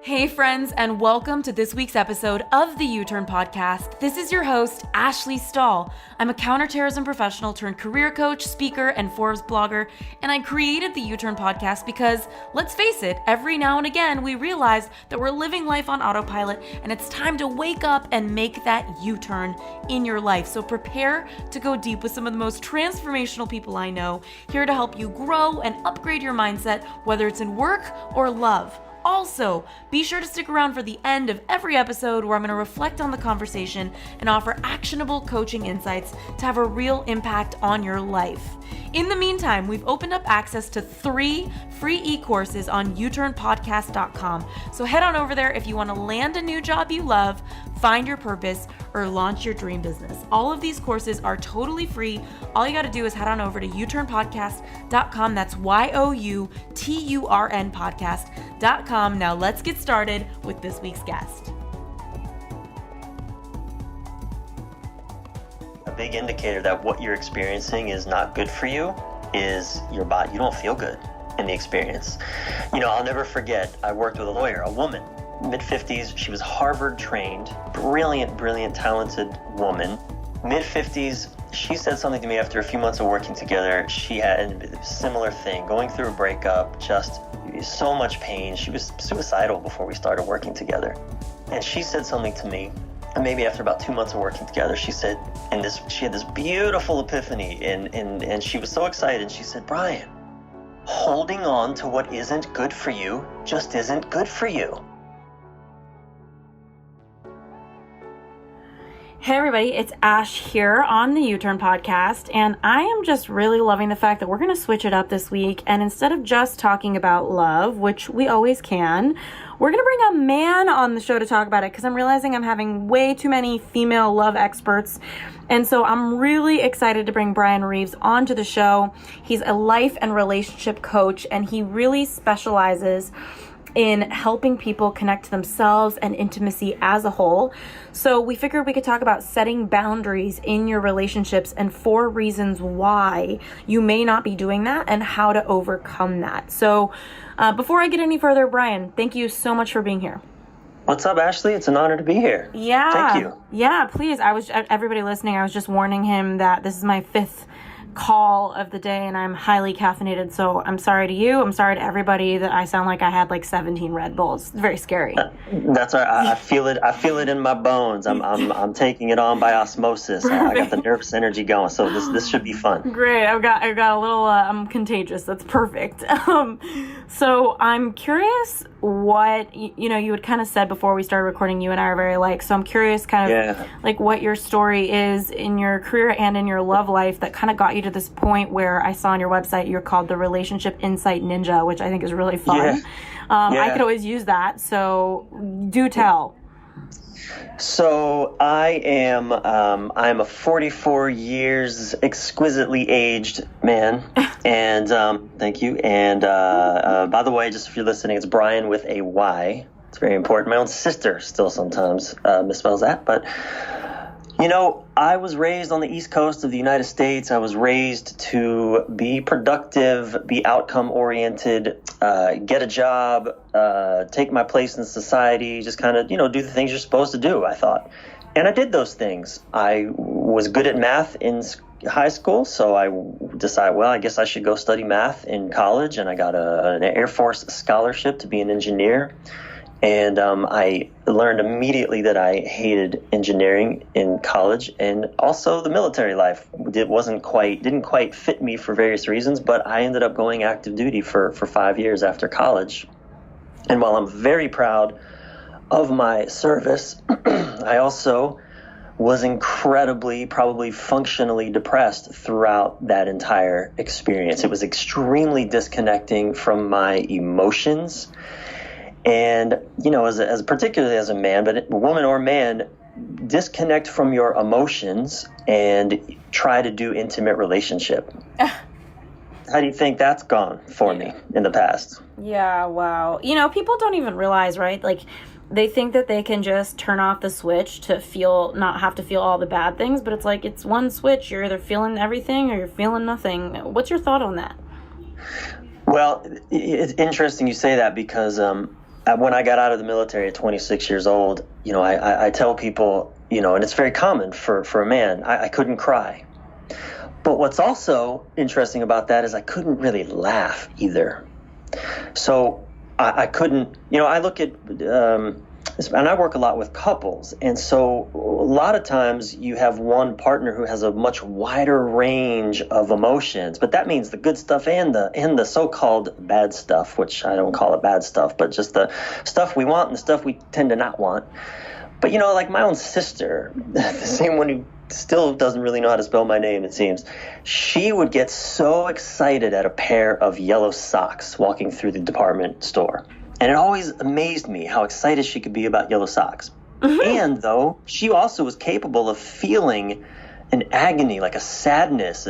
Hey friends, and welcome to this week's episode of the U-Turn Podcast. This is your host, Ashley Stahl. I'm a counterterrorism professional turned career coach, speaker, and Forbes blogger, and I created the U-Turn Podcast because, let's face it, every now and again we realize that we're living life on autopilot and it's time to wake up and make that U-turn in your life. So prepare to go deep with some of the most transformational people I know, here to help you grow and upgrade your mindset, whether it's in work or love. Also, be sure to stick around for the end of every episode where I'm going to reflect on the conversation and offer actionable coaching insights to have a real impact on your life. In the meantime, we've opened up access to 3 free e-courses on uturnpodcast.com. So head on over there if you want to land a new job you love, find your purpose, or launch your dream business. All of these courses are totally free. All you got to do is head on over to uturnpodcast.com. That's YOUTURN podcast.com. Now let's get started with this week's guest. A big indicator that what you're experiencing is not good for you is your body. You don't feel good in the experience. I'll never forget, I worked with a lawyer, a woman, mid-50s. She was Harvard trained, brilliant, talented woman. Mid-50s, she said something to me after a few months of working together. She had a similar thing, going through a breakup, just so much pain. She was suicidal before we started working together. And she said something to me, and maybe after about 2 months of working together, she said, she had this beautiful epiphany, and she was so excited. She said, "Bryan, holding on to what isn't good for you just isn't good for you." Hey everybody, it's Ash here on the U-Turn Podcast, and I am just really loving the fact that we're going to switch it up this week, and instead of just talking about love, which we always can, we're going to bring a man on the show to talk about it, because I'm realizing I'm having way too many female love experts, and so I'm really excited to bring Bryan Reeves onto the show. He's a life and relationship coach, and he really specializes in helping people connect to themselves and intimacy as a whole. So we figured we could talk about setting boundaries in your relationships and 4 reasons why you may not be doing that and how to overcome that. So before I get any further, Bryan, thank you so much for being here. What's up, Ashley? It's an honor to be here. Yeah. Thank you. Yeah, please. Everybody listening, I was just warning him that this is my 5th call of the day and I'm highly caffeinated, so I'm sorry to you. I'm sorry to everybody that I sound like I had like 17 Red Bulls. It's very scary. That's all right. I feel it in my bones. I'm taking it on by osmosis. I got the nervous energy going, so this should be fun. Great. I've got a little I'm contagious. That's perfect. So I'm curious what you had kind of said before we started recording. You and I are very alike, so I'm curious kind of like what your story is in your career and in your love life that kind of got you to this point where I saw on your website you're called the Relationship Insight Ninja, which I think is really fun. I could always use that, so do tell. So I'm a 44 years exquisitely aged man, and thank you. And by the way, just if you're listening, it's Bryan with a Y. It's very important. My own sister still sometimes misspells that, but I was raised on the East Coast of the United States. I was raised to be productive, be outcome-oriented, get a job, take my place in society, just kind of, do the things you're supposed to do, I thought. And I did those things. I was good at math in high school, so I decided, I guess I should go study math in college, and I got an Air Force scholarship to be an engineer. And I learned immediately that I hated engineering in college, and also the military life didn't quite fit me for various reasons. But I ended up going active duty for 5 years after college. And while I'm very proud of my service, I also was incredibly, probably functionally depressed throughout that entire experience. It was extremely disconnecting from my emotions. And, as particularly as a man, but woman or man, disconnect from your emotions and try to do intimate relationship. How do you think that's gone for me in the past? Yeah, wow. People don't even realize, right? Like, they think that they can just turn off the switch to not have to feel all the bad things, but it's like, it's one switch. You're either feeling everything or you're feeling nothing. What's your thought on that? Well, it's interesting you say that because when I got out of the military at 26 years old, I tell people, and it's very common for a man, I couldn't cry. But what's also interesting about that is I couldn't really laugh either. So I couldn't, I look at, and I work a lot with couples. And so a lot of times you have one partner who has a much wider range of emotions, but that means the good stuff and the so-called bad stuff, which I don't call it bad stuff, but just the stuff we want and the stuff we tend to not want. But, like my own sister, the same one who still doesn't really know how to spell my name, it seems, she would get so excited at a pair of yellow socks walking through the department store. And it always amazed me how excited she could be about yellow socks. Mm-hmm. And though she also was capable of feeling an agony, like a sadness,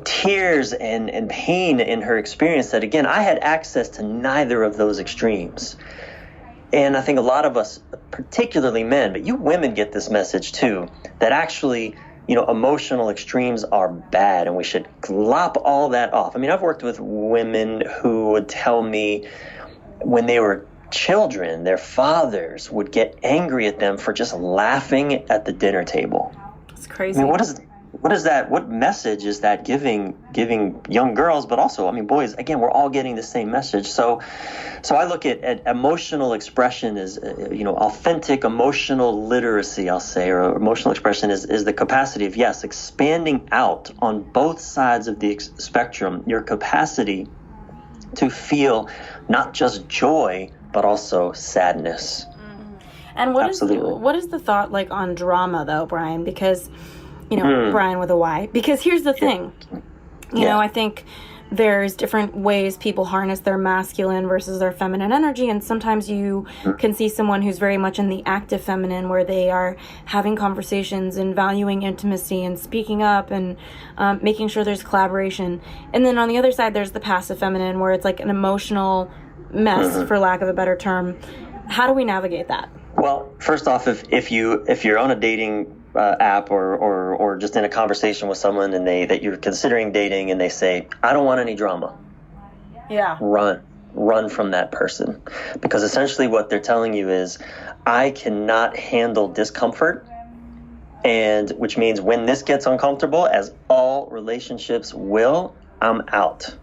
tears and pain in her experience that, again, I had access to neither of those extremes. And I think a lot of us, particularly men, but you women get this message too, that actually, emotional extremes are bad and we should glop all that off. I mean, I've worked with women who would tell me when they were children, their fathers would get angry at them for just laughing at the dinner table. It's crazy. I mean, what message is that giving young girls, but also, boys, again, we're all getting the same message. So I look at emotional expression as, authentic emotional literacy, I'll say, or emotional expression is the capacity of, yes, expanding out on both sides of the spectrum, your capacity to feel not just joy, but also sadness. And what is the thought like on drama, though, Bryan? Because Bryan with a Y. Because here's the thing. I think there's different ways people harness their masculine versus their feminine energy. And sometimes you can see someone who's very much in the active feminine, where they are having conversations and valuing intimacy and speaking up and making sure there's collaboration. And then on the other side, there's the passive feminine, where it's like an emotional mess, for lack of a better term. How do we navigate that? Well, first off, if you're on a dating app or just in a conversation with someone and that you're considering dating and they say, I don't want any drama. Yeah. Run from that person, because essentially what they're telling you is, I cannot handle discomfort, and which means when this gets uncomfortable, as all relationships will, I'm out.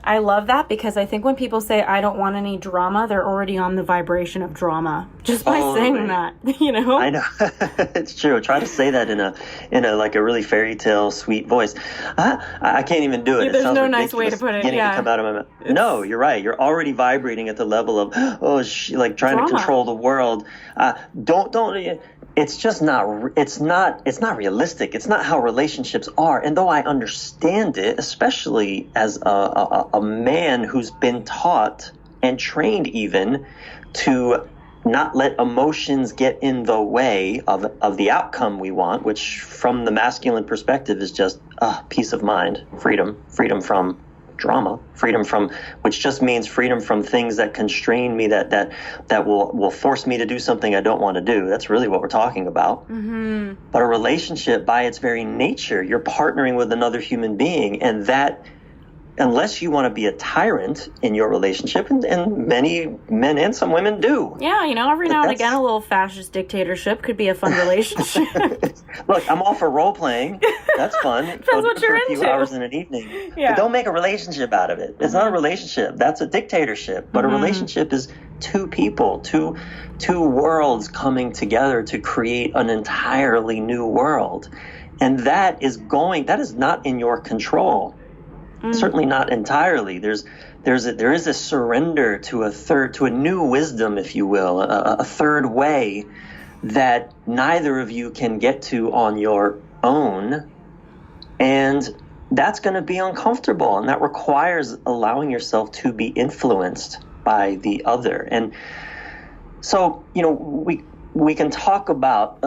I love that, because I think when people say, I don't want any drama, they're already on the vibration of drama just by saying that, I know. It's true. Try to say that in a like a really fairy tale sweet voice. I can't even do it. There's no nice way to put it. Yeah. To come out of my mouth. No, you're right. You're already vibrating at the level of, like trying drama. To control the world. Don't. It's just not, it's not realistic. It's not how relationships are. And though I understand it, especially as a man who's been taught and trained even to not let emotions get in the way of the outcome we want, which from the masculine perspective is just peace of mind, freedom from drama, freedom from, which just means freedom from things that constrain me, that will force me to do something I don't want to do. That's really what we're talking about. Mm-hmm. But a relationship, by its very nature, you're partnering with another human being, and that, unless you want to be a tyrant in your relationship, and many men and some women do. Yeah, every now and again, a little fascist dictatorship could be a fun relationship. Look, I'm all for role playing. That's fun. Depends what you're for a few into. Hours in an evening. Yeah. But don't make a relationship out of it. It's not a relationship. That's a dictatorship. But a relationship is two people, two worlds coming together to create an entirely new world. And that is not in your control. Certainly not entirely. There is a surrender to a new wisdom, if you will, a third way that neither of you can get to on your own, and that's going to be uncomfortable, and that requires allowing yourself to be influenced by the other. And so, we can talk about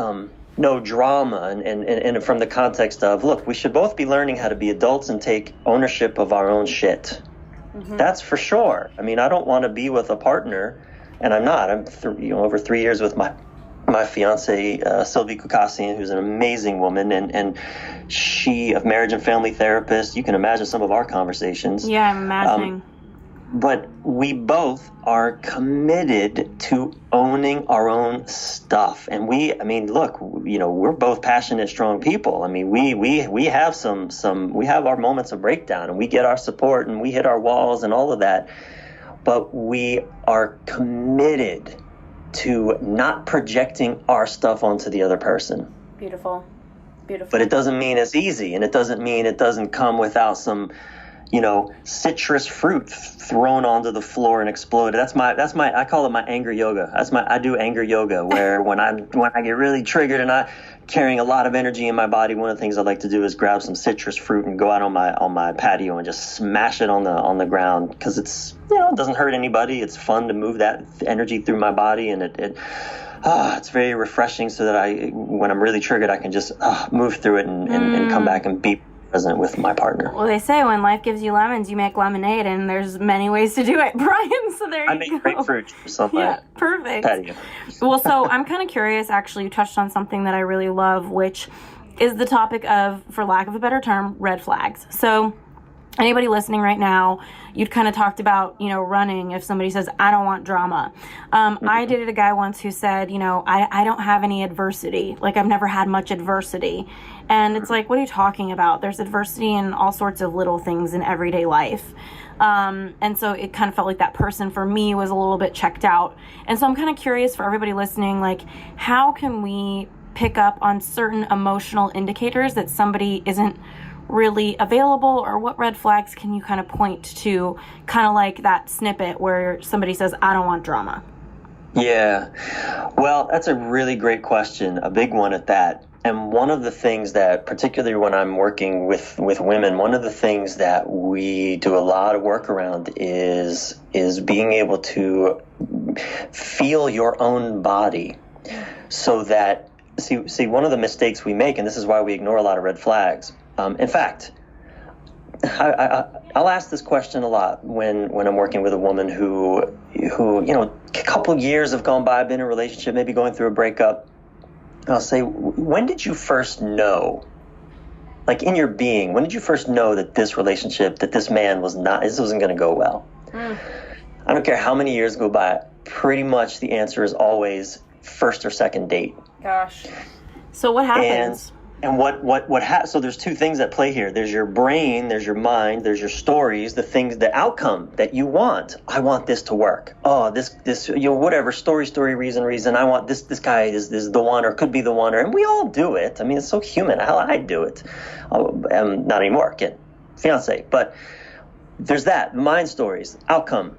no drama, and from the context of, look, we should both be learning how to be adults and take ownership of our own shit. Mm-hmm. That's for sure. I don't want to be with a partner, and I'm not. I'm over 3 years with my fiance, Sylvie Kukassian, who's an amazing woman, and she, a marriage and family therapist. You can imagine some of our conversations. Yeah, I'm imagining. But we both are committed to owning our own stuff. And look, we're both passionate, strong people. I mean, we have we have our moments of breakdown, and we get our support, and we hit our walls and all of that. But we are committed to not projecting our stuff onto the other person. Beautiful. But it doesn't mean it's easy, and it doesn't mean it doesn't come without some, citrus fruit thrown onto the floor and exploded. That's my I call it my anger yoga. I do anger yoga, where when I get really triggered and I'm carrying a lot of energy in my body, one of the things I like to do is grab some citrus fruit and go out on my patio and just smash it on the ground, because it's, it doesn't hurt anybody. It's fun to move that energy through my body, and it's very refreshing, so that when I'm really triggered, I can just move through it and come back and be present with my partner. Well, they say when life gives you lemons, you make lemonade, and there's many ways to do it, Bryan. So there you go. I make grapefruit juice on my perfect. patio. Well, so I'm kind of curious, actually, you touched on something that I really love, which is the topic of, for lack of a better term, red flags. So anybody listening right now, you'd kind of talked about, running if somebody says, I don't want drama. I dated a guy once who said, I don't have any adversity. Like, I've never had much adversity. And it's like, what are you talking about? There's adversity in all sorts of little things in everyday life. And so it kind of felt like that person for me was a little bit checked out. And so I'm kind of curious for everybody listening, like, how can we pick up on certain emotional indicators that somebody isn't really available, or what red flags can you kind of point to, kind of like that snippet where somebody says, I don't want drama? Yeah, well, that's a really great question, a big one at that. And one of the things that, particularly when I'm working with women, one of the things that we do a lot of work around is being able to feel your own body, so that, see, one of the mistakes we make, and this is why we ignore a lot of red flags. In fact, I'll ask this question a lot when I'm working with a woman who a couple years have gone by, been in a relationship, maybe going through a breakup. I'll say, when did you first know, like in your being, when did you first know that this relationship, that this man this wasn't going to go well? I don't care how many years go by, pretty much the answer is always first or second date. Gosh. So what happens? And so there's two things at play here. There's your brain, there's your mind, there's your stories, the outcome that you want. I want this to work. Oh, this whatever, story, reason. I want this guy is the one, or could be the one, and we all do it. I mean, it's so human. Hell, I do it. Not anymore, kid, fiance. But there's that, mind stories, outcome.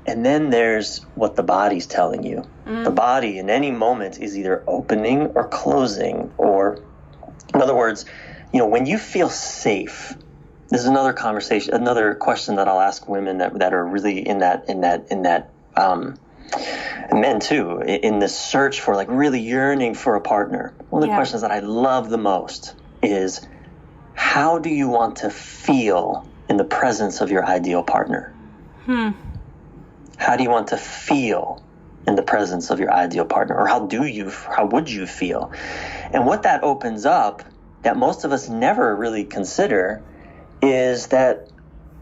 And then there's what the body's telling you. The body in any moment is either opening or closing, or in other words, when you feel safe, this is another conversation, another question that I'll ask women that are really in that, and men too, in this search for, like, really yearning for a partner. One of the questions that I love the most is, how do you want to feel in the presence of your ideal partner? How do you want to feel in the presence of your ideal partner? Or how would you feel? And what that opens up, that most of us never really consider, is that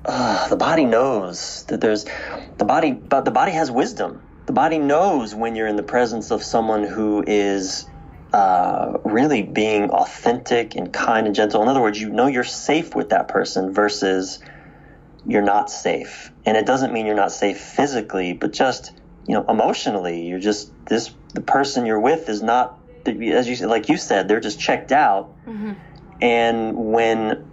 the body knows that the body has wisdom. The body knows when you're in the presence of someone who is really being authentic and kind and gentle. In other words, you're safe with that person versus you're not safe. And it doesn't mean you're not safe physically, but just, emotionally, the person you're with is not, as you said, like you said, they're just checked out. And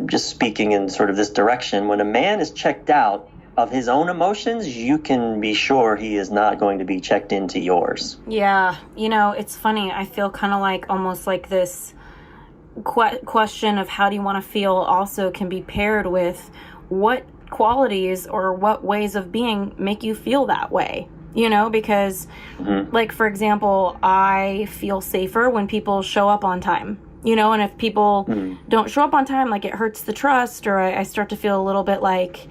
just speaking in sort of this direction, when a man is checked out of his own emotions, you can be sure he is not going to be checked into yours. Yeah. It's funny. I feel kind of like almost like this question of how do you want to feel also can be paired with what qualities or what ways of being make you feel that way, because like, for example, I feel safer when people show up on time, and if people don't show up on time, like, it hurts the trust, or I start to feel a little bit like,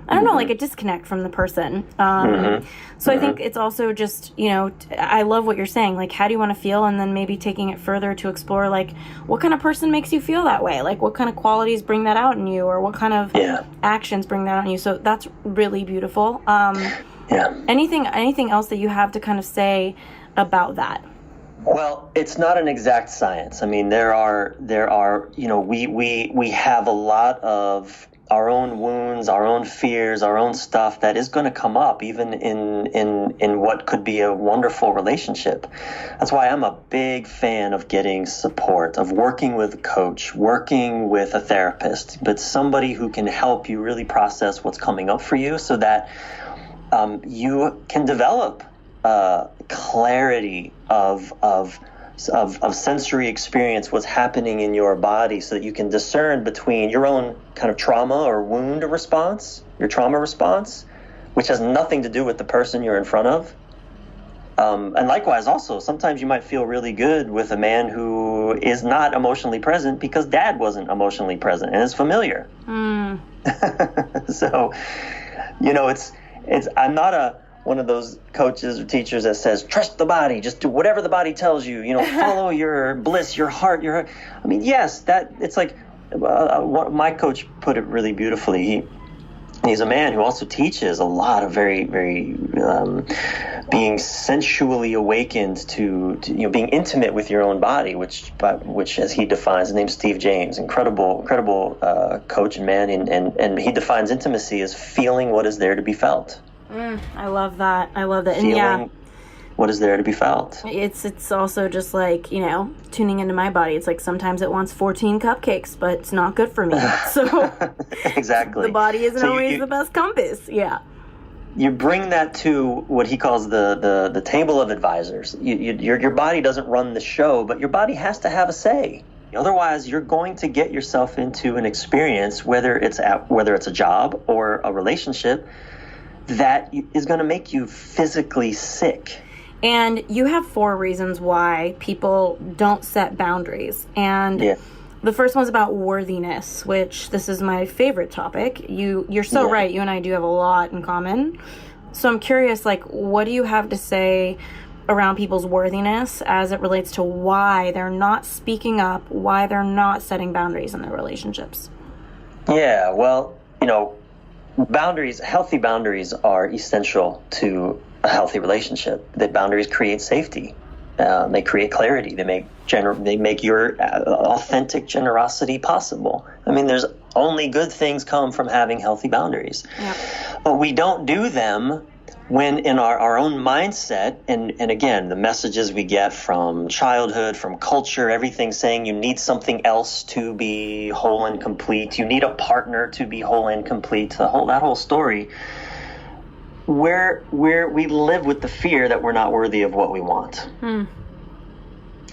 I don't know, like a disconnect from the person. So I think it's also just, I love what you're saying. Like, how do you want to feel? And then maybe taking it further to explore, like, what kind of person makes you feel that way? Like, what kind of qualities bring that out in you? Or what kind of actions bring that out in you? So that's really beautiful. Anything else that you have to kind of say about that? Well, it's not an exact science. I mean, there are, we have a lot of our own wounds, our own fears, our own stuff that is going to come up even in what could be a wonderful relationship. That's why I'm a big fan of getting support, of working with a coach, working with a therapist, but somebody who can help you really process what's coming up for you so that you can develop clarity of sensory experience, what's happening in your body, so that you can discern between your own kind of trauma or wound response, your trauma response, which has nothing to do with the person you're in front of. And likewise, also, sometimes you might feel really good with a man who is not emotionally present because dad wasn't emotionally present and is familiar. So, I'm not one of those coaches or teachers that says, trust the body, just do whatever the body tells you, follow your bliss, your heart, I mean, yes, it's like my coach put it really beautifully. He's a man who also teaches a lot of very, very being sensually awakened to being intimate with your own body, which as he defines, his name's Steve James, incredible coach and man, and he defines intimacy as feeling what is there to be felt. I love that. And feeling what is there to be felt. It's also just like, tuning into my body. It's like sometimes it wants 14 cupcakes, but it's not good for me. So exactly. The body isn't always the best compass. Yeah. You bring that to what he calls the table of advisors. Your body doesn't run the show, but your body has to have a say. Otherwise, you're going to get yourself into an experience, whether it's a job or a relationship, that is going to make you physically sick. And you have 4 reasons why people don't set boundaries. And the first one's about worthiness, which this is my favorite topic. You're so right. You and I do have a lot in common. So I'm curious, like, what do you have to say around people's worthiness as it relates to why they're not speaking up, why they're not setting boundaries in their relationships? Yeah, well, healthy boundaries are essential to a healthy relationship. That boundaries create safety. They create clarity. They make your authentic generosity possible. I mean, there's only good things come from having healthy boundaries. Yep. But we don't do them when in our own mindset, and again, the messages we get from childhood, from culture, everything saying you need something else to be whole and complete. You need a partner to be whole and complete. That whole story, where we live with the fear that we're not worthy of what we want. I'm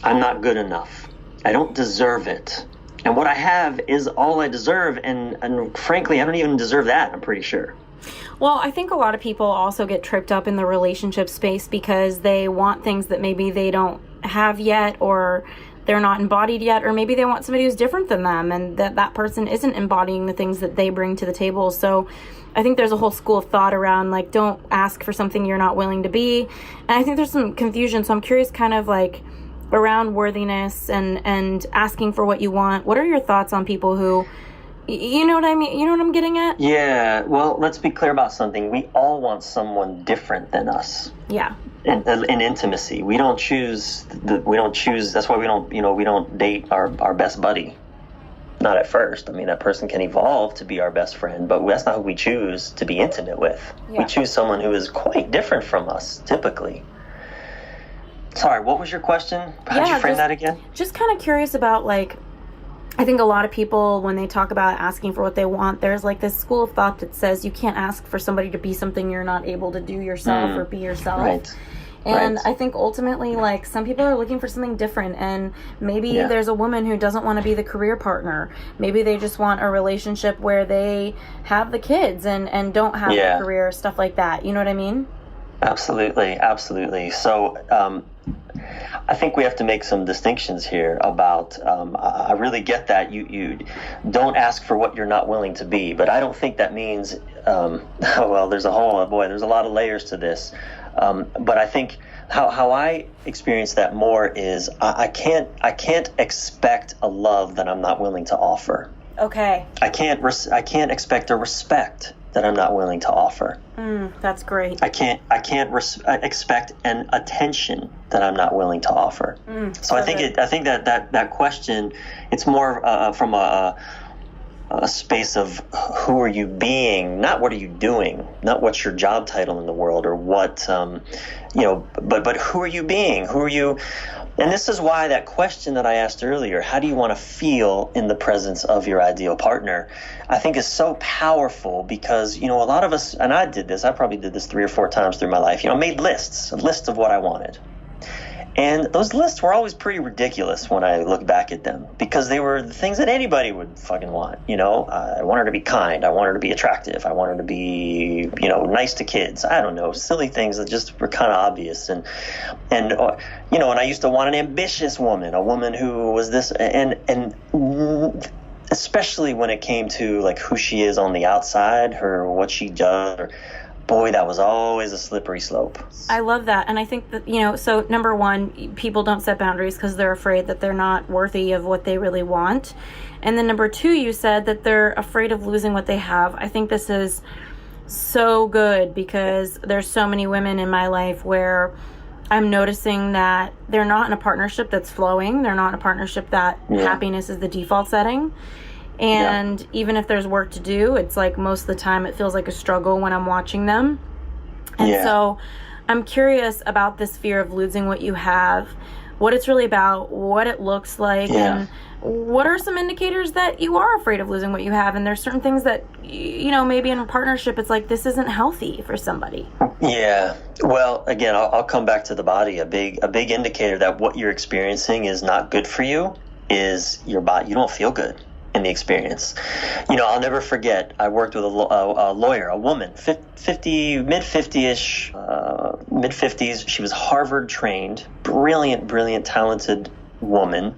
not good enough. I don't deserve it. And what I have is all I deserve, and frankly, I don't even deserve that, I'm pretty sure. Well, I think a lot of people also get tripped up in the relationship space because they want things that maybe they don't have yet, or they're not embodied yet, or maybe they want somebody who's different than them, and that person isn't embodying the things that they bring to the table. So I think there's a whole school of thought around, like, don't ask for something you're not willing to be. And I think there's some confusion. So I'm curious kind of like around worthiness and asking for what you want. What are your thoughts on people who... You know what I mean? You know what I'm getting at? Yeah. Well, let's be clear about something. We all want someone different than us. Yeah. In intimacy, we don't choose. That's why we don't date our best buddy. Not at first. I mean, that person can evolve to be our best friend, but that's not who we choose to be intimate with. Yeah. We choose someone who is quite different from us, typically. Sorry, what was your question? How'd you frame that again? Just kind of curious about, like, I think a lot of people, when they talk about asking for what they want, there's like this school of thought that says you can't ask for somebody to be something you're not able to do yourself or be yourself. Right. And I think ultimately, like, some people are looking for something different, and maybe there's a woman who doesn't want to be the career partner. Maybe they just want a relationship where they have the kids and don't have a career, stuff like that. You know what I mean? Absolutely. So, I think we have to make some distinctions here about, I really get that you don't ask for what you're not willing to be, but I don't think that means, well, there's a lot of layers to this. But I think how I experience that more is I can't expect a love that I'm not willing to offer. Okay. I can't expect a respect that I'm not willing to offer. That's great. I can't expect an attention that I'm not willing to offer. So I think that question, it's more from a space of who are you being, not what are you doing, not what's your job title in the world or what but who are you being? Who are you? And this is why that question that I asked earlier, how do you want to feel in the presence of your ideal partner, I think is so powerful because, a lot of us, and I probably did this 3 or 4 times through my life, made lists of what I wanted. And those lists were always pretty ridiculous when I look back at them because they were the things that anybody would fucking want. I want her to be kind. I want her to be attractive. I want her to be, nice to kids. I don't know, silly things that just were kind of obvious. And I used to want an ambitious woman, a woman who was this, and especially when it came to like who she is on the outside, what she does, boy, that was always a slippery slope. I love that. And I think that, so number one, people don't set boundaries because they're afraid that they're not worthy of what they really want. And then number two, you said that they're afraid of losing what they have. I think this is so good because there's so many women in my life where I'm noticing that they're not in a partnership that's flowing. They're not in a partnership that happiness is the default setting. And even if there's work to do, it's like most of the time it feels like a struggle when I'm watching them. And so I'm curious about this fear of losing what you have, what it's really about, what it looks like, and what are some indicators that you are afraid of losing what you have. And there's certain things that, maybe in a partnership, it's like this isn't healthy for somebody. Yeah. Well, again, I'll come back to the body. A big indicator that what you're experiencing is not good for you is your body. You don't feel good in the experience. I'll never forget, I worked with a lawyer, a woman, mid-50-ish, mid-50s. She was Harvard trained, brilliant, talented woman.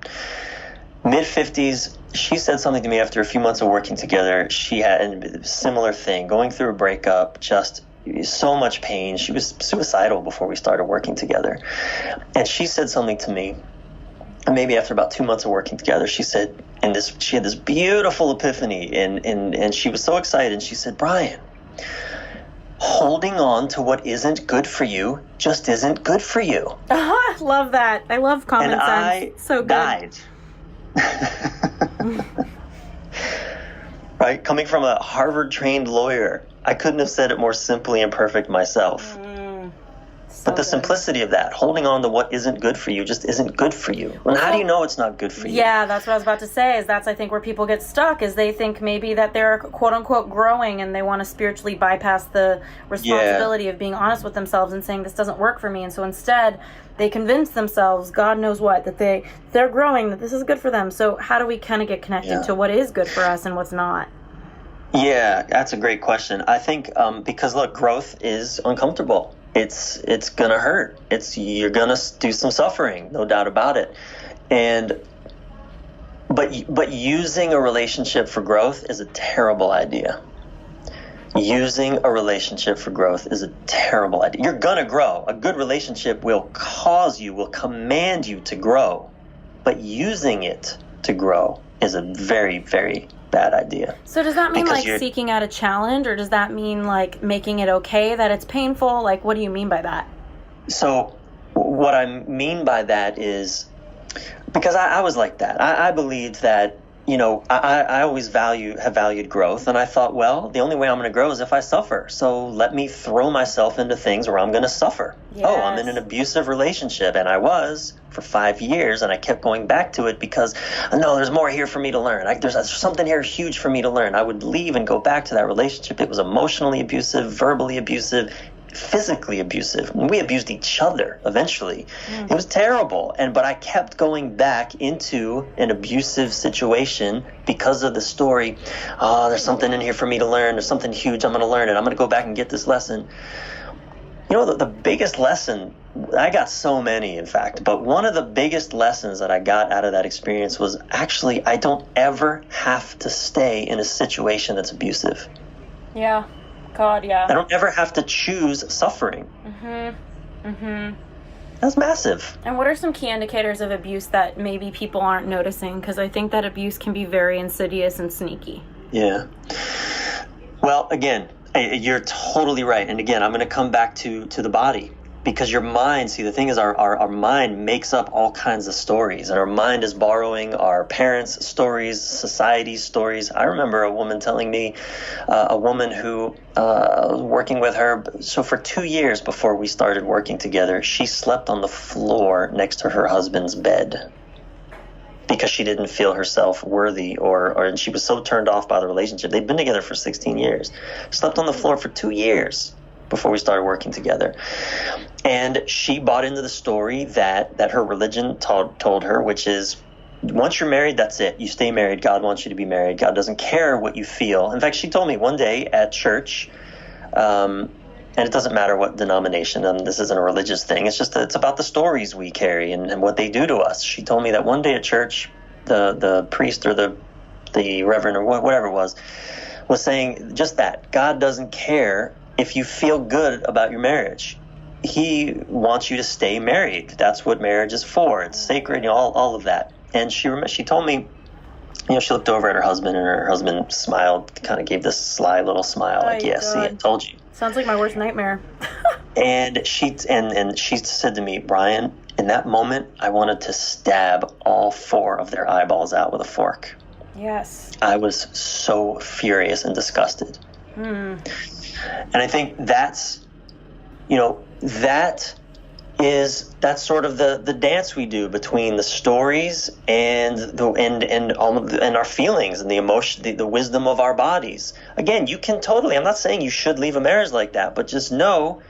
Mid-50s, she said something to me after a few months of working together. She had a similar thing, going through a breakup, just so much pain. She was suicidal before we started working together. And she said something to me, and maybe after about 2 months of working together, she said, she had this beautiful epiphany, and she was so excited. And she said, Bryan, holding on to what isn't good for you just isn't good for you. I love that. I love common sense. I so good. Died. Right? Coming from a Harvard-trained lawyer, I couldn't have said it more simply and perfect myself. But the simplicity of that, holding on to what isn't good for you just isn't good for you. Well, how do you know it's not good for you? Yeah, that's what I was about to say. That's, I think, where people get stuck is they think maybe that they're quote-unquote growing and they want to spiritually bypass the responsibility of being honest with themselves and saying this doesn't work for me. And so instead, they convince themselves, God knows what, that they're growing, that this is good for them. So how do we kind of get connected to what is good for us and what's not? Yeah, that's a great question. I think because, look, growth is uncomfortable. It's gonna hurt. You're gonna do some suffering, no doubt about it. But using a relationship for growth is a terrible idea. Using a relationship for growth is a terrible idea. You're gonna grow. A good relationship will command you to grow. But using it to grow is a very, very bad idea. So does that mean seeking out a challenge, or does that mean like making it okay that it's painful? Like, what do you mean by that? So what I mean by that is, because I was like that. I believed that, I always have valued growth. And I thought, well, the only way I'm going to grow is if I suffer. So let me throw myself into things where I'm going to suffer. Yes. Oh, I'm in an abusive relationship. And I was for 5 years. And I kept going back to it because, no, there's more here for me to learn. There's something here huge for me to learn. I would leave and go back to that relationship. It was emotionally abusive, verbally abusive, physically abusive. We abused each other eventually. It was terrible. But I kept going back into an abusive situation because of the story. Oh, there's something in here for me to learn. There's something huge I'm going to learn, and I'm going to go back and get this lesson. The biggest lesson, I got so many, in fact, but one of the biggest lessons that I got out of that experience was actually I don't ever have to stay in a situation that's abusive. Yeah. God, yeah. I don't ever have to choose suffering. That's massive. And what are some key indicators of abuse that maybe people aren't noticing? Because I think that abuse can be very insidious and sneaky. Yeah. Well, again, you're totally right. And again, I'm going to come back to the body, because your mind, see, the thing is our mind makes up all kinds of stories, and our mind is borrowing our parents' stories, society's stories. I remember a woman telling me, a woman who was working with her. So for 2 years before we started working together, she slept on the floor next to her husband's bed, because she didn't feel herself worthy, and she was so turned off by the relationship. They'd been together for 16 years. Slept on the floor for 2 years before we started working together. And she bought into the story that her religion told her, which is, once you're married, that's it. You stay married. God wants you to be married. God doesn't care what you feel. In fact, she told me one day at church, and it doesn't matter what denomination, and this isn't a religious thing, it's about the stories we carry and what they do to us. She told me that one day at church, the priest or the reverend or whatever it was saying just that. God doesn't care if you feel good about your marriage. He wants you to stay married. That's what marriage is for. It's sacred, all of that. And she told me, she looked over at her husband, and her husband smiled, kind of gave this sly little smile, like, yeah, see, I told you. Sounds like my worst nightmare. And she said to me, Bryan, in that moment, I wanted to stab all 4 of their eyeballs out with a fork. Yes. I was so furious and disgusted. And I think that's sort of the dance we do between the stories and our feelings and the emotion, the wisdom of our bodies. Again, you can totally, I'm not saying you should leave a marriage like that, but just know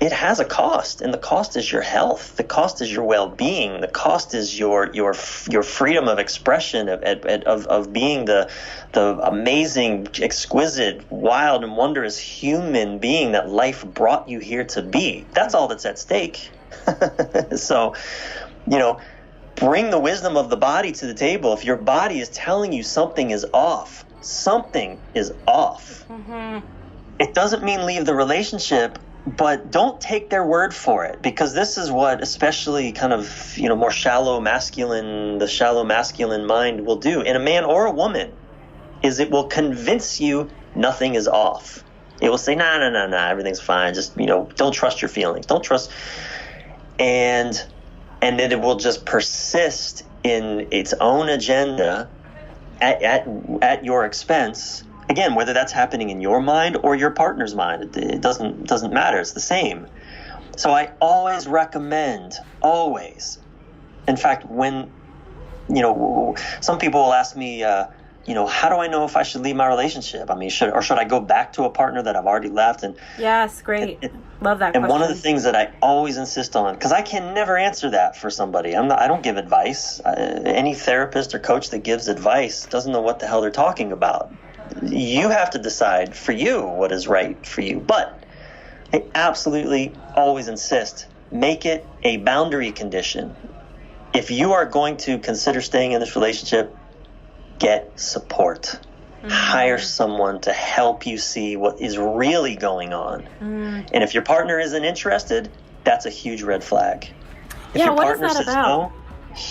it has a cost, and the cost is your health. The cost is your well-being. The cost is your freedom of expression, of being the amazing, exquisite, wild, and wondrous human being that life brought you here to be. That's all that's at stake. So, bring the wisdom of the body to the table. If your body is telling you something is off, something is off. It doesn't mean leave the relationship, but don't take their word for it, because this is what especially kind of, more the shallow masculine mind will do in a man or a woman, is it will convince you nothing is off. It will say, nah, everything's fine. Just, don't trust your feelings. Don't trust. And then it will just persist in its own agenda at your expense. Again, whether that's happening in your mind or your partner's mind, it doesn't matter. It's the same. So I always recommend, always. In fact, when, some people will ask me, how do I know if I should leave my relationship? I mean, should I go back to a partner that I've already left? And yes, great. Love that question. And one of the question. things that I always insist on, because I can never answer that for somebody. I don't give advice. Any therapist or coach that gives advice doesn't know what the hell they're talking about. You have to decide for you what is right for you. But I absolutely always insist, make it a boundary condition. If you are going to consider staying in this relationship, get support. Hire someone to help you see what is really going on. And if your partner isn't interested, that's a huge red flag. If your partner says no,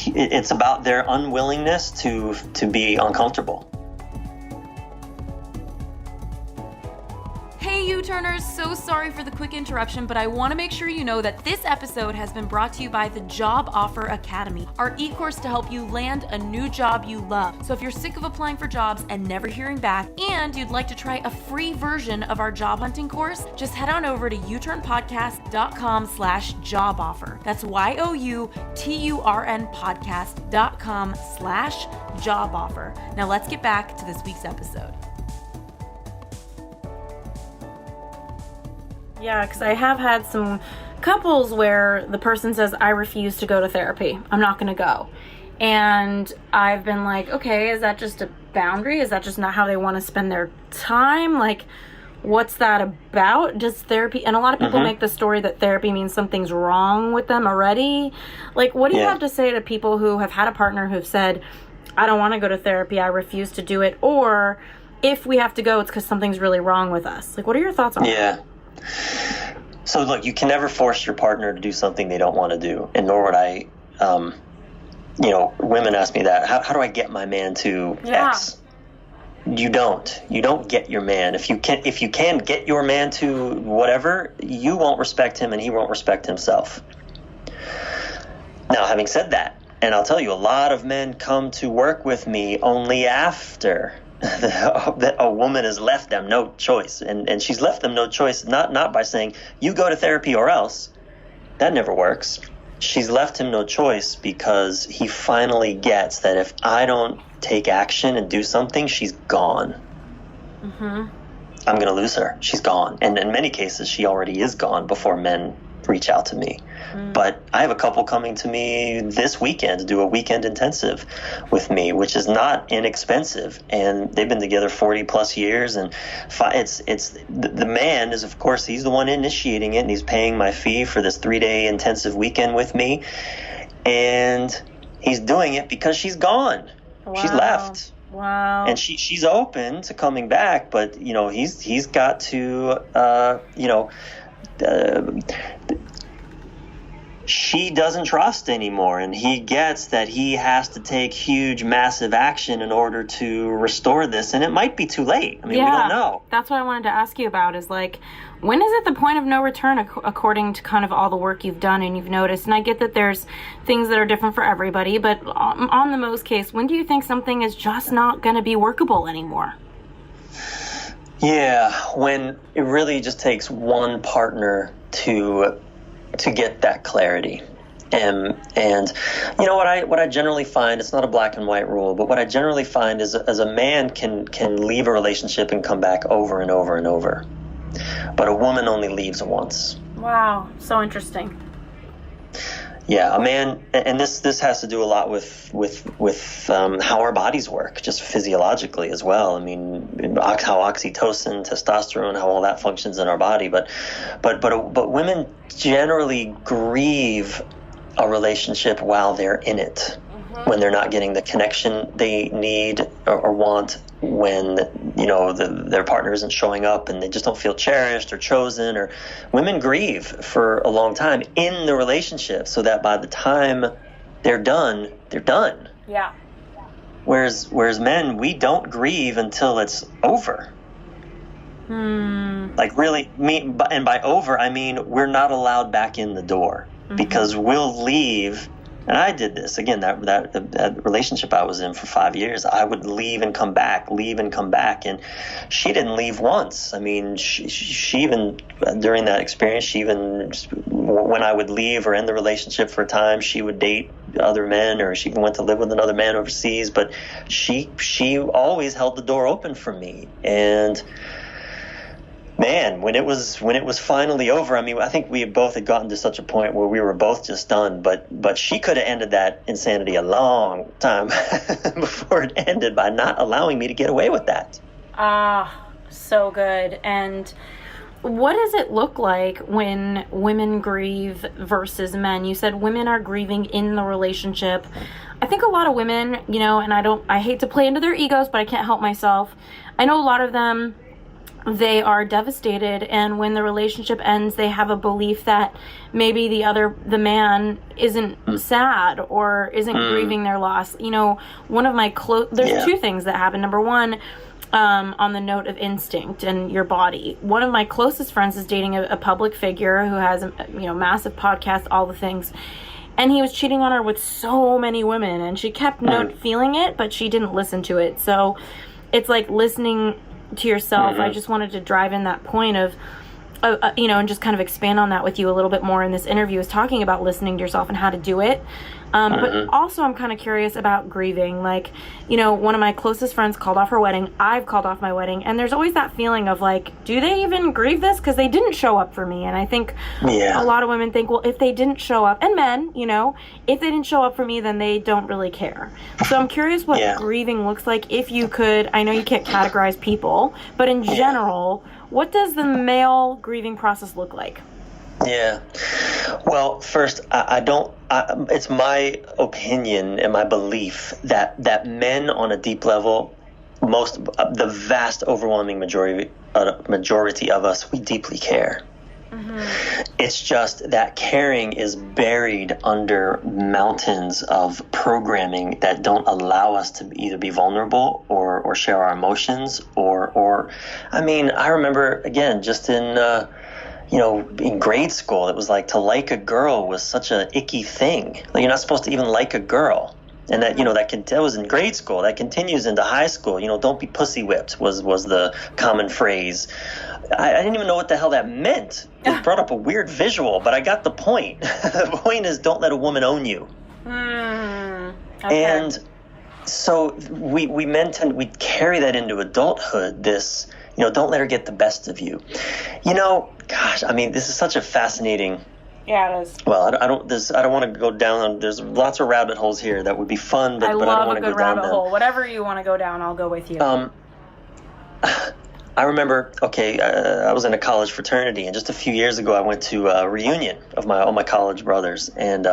it's about their unwillingness to be uncomfortable. Hey U-Turners, so sorry for the quick interruption, but I want to make sure you know that this episode has been brought to you by the Job Offer Academy, our e-course to help you land a new job you love. So if you're sick of applying for jobs and never hearing back, and you'd like to try a free version of our job hunting course, just head on over to uturnpodcast.com/job offer. That's YOUTURNpodcast.com/job offer. Now let's get back to this week's episode. Yeah, because I have had some couples where the person says, I refuse to go to therapy. I'm not going to go. And I've been like, okay, is that just a boundary? Is that just not how they want to spend their time? Like, what's that about? Does therapy, and a lot of people make the story that therapy means something's wrong with them already. Like, what do you have to say to people who have had a partner who've said, I don't want to go to therapy, I refuse to do it, or if we have to go, it's because something's really wrong with us? Like, what are your thoughts on that? Yeah. So look, you can never force your partner to do something they don't want to do, and nor would I. Women ask me that. How do I get my man to X? You don't get your man. If you can get your man to whatever, you won't respect him and he won't respect himself. Now, having said that, and I'll tell you, a lot of men come to work with me only after that a woman has left them no choice. And she's left them no choice, not by saying, you go to therapy or else. That never works. She's left him no choice because he finally gets that if I don't take action and do something, she's gone. I'm going to lose her. She's gone. And in many cases, she already is gone before men reach out to me. But I have a couple coming to me this weekend to do a weekend intensive with me, which is not inexpensive. And they've been together 40 plus years. And the man is, of course, he's the one initiating it, and he's paying my fee for this 3-day intensive weekend with me. And he's doing it because she's gone. Wow. She's left. Wow. And she's open to coming back, but he's got to she doesn't trust anymore, and he gets that he has to take huge, massive action in order to restore this, and it might be too late. I mean, we don't know. That's what I wanted to ask you about, is like, when is it the point of no return according to kind of all the work you've done and you've noticed? And I get that there's things that are different for everybody, but on the most case, when do you think something is just not going to be workable anymore? Yeah, when it really just takes one partner to get that clarity. And what I generally find, it's not a black and white rule, but what I generally find is as a man can leave a relationship and come back over and over and over. But a woman only leaves once. Wow, so interesting. Yeah, a man, and this has to do a lot with how our bodies work, just physiologically as well. I mean, how oxytocin, testosterone, how all that functions in our body. But women generally grieve a relationship while they're in it, when they're not getting the connection they need or want, when their partner isn't showing up and they just don't feel cherished or chosen. Or women grieve for a long time in the relationship, so that by the time they're done, they're done. Yeah. Whereas men, we don't grieve until it's over. Like really, and by over I mean we're not allowed back in the door, because we'll leave. And I did this again. That relationship I was in for 5 years, I would leave and come back, and she didn't leave once. I mean, she even during that experience, she even when I would leave or end the relationship for a time, she would date other men, or she even went to live with another man overseas. But she always held the door open for me. And man, when it was finally over, I mean, I think we both had gotten to such a point where we were both just done. But she could have ended that insanity a long time before it ended by not allowing me to get away with that. So good. And what does it look like when women grieve versus men? You said women are grieving in the relationship. I think a lot of women, and I hate to play into their egos, but I can't help myself. I know a lot of them, they are devastated, and when the relationship ends, they have a belief that maybe the man isn't sad or isn't grieving their loss. One of my there's two things that happen. Number one, on the note of instinct and your body, one of my closest friends is dating a public figure who has a massive podcast, all the things, and he was cheating on her with so many women, and she kept feeling it, but she didn't listen to it. So it's like listening to yourself. I just wanted to drive in that point of and just kind of expand on that with you a little bit more in this interview, is talking about listening to yourself and how to do it. But also I'm kind of curious about grieving. Like, one of my closest friends called off her wedding. I've called off my wedding. And there's always that feeling of like, do they even grieve this? Because they didn't show up for me. And I think a lot of women think, well, if they didn't show up, and men, if they didn't show up for me, then they don't really care. So I'm curious what grieving looks like. If you could, I know you can't categorize people, but in general, What does the male grieving process look like? Yeah. Well, first, it's my opinion and my belief that men on a deep level, the vast overwhelming majority of us, we deeply care. It's just that caring is buried under mountains of programming that don't allow us to either be vulnerable or share our emotions or I mean, I remember, again, just in in grade school, it was like to like a girl was such an icky thing. Like, you're not supposed to even like a girl. And that, that was in grade school. That continues into high school. Don't be pussy whipped was the common phrase. I didn't even know what the hell that meant. It brought up a weird visual, but I got the point. The point is, don't let a woman own you. Okay. And so we carry that into adulthood. This, don't let her get the best of you. Gosh, I mean, this is such a fascinating. Yeah, it is. Well, I don't want to go down. There's lots of rabbit holes here that would be fun, but I don't want to go down them. I love a good rabbit hole. Whatever you want to go down, I'll go with you. I remember, I was in a college fraternity, and just a few years ago, I went to a reunion of all my college brothers, and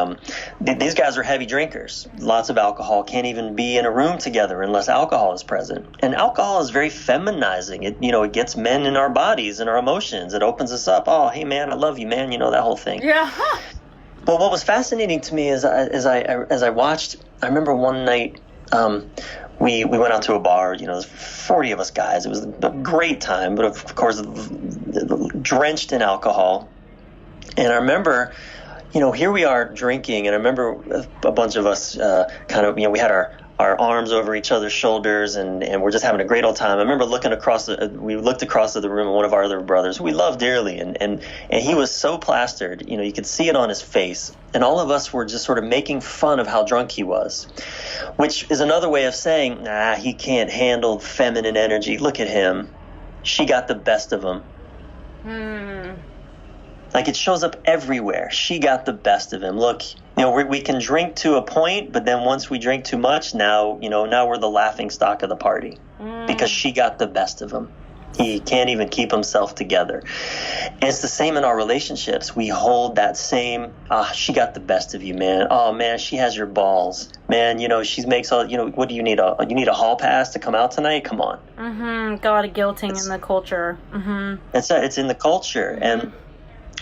these guys are heavy drinkers. Lots of alcohol, can't even be in a room together unless alcohol is present. And alcohol is very feminizing. It gets men in our bodies and our emotions. It opens us up. Oh, hey man, I love you, man. That whole thing. Yeah. But what was fascinating to me is as I watched, I remember one night. We went out to a bar, there's 40 of us guys. It was a great time, but of course, drenched in alcohol. And I remember, here we are drinking, and I remember a bunch of us we had our arms over each other's shoulders, and we're just having a great old time. I remember we looked across the room at one of our other brothers, who we love dearly, and he was so plastered, you could see it on his face. And all of us were just sort of making fun of how drunk he was, which is another way of saying, he can't handle feminine energy. Look at him. She got the best of him. Like, it shows up everywhere. She got the best of him. Look, we can drink to a point, but then once we drink too much, now we're the laughing stock of the party because she got the best of him. He can't even keep himself together. And it's the same in our relationships. We hold that same, she got the best of you, man. Oh, man, she has your balls. Man, she makes all, what do you need? You need a hall pass to come out tonight? Come on. Got a lot of guilting in the culture. It's in the culture.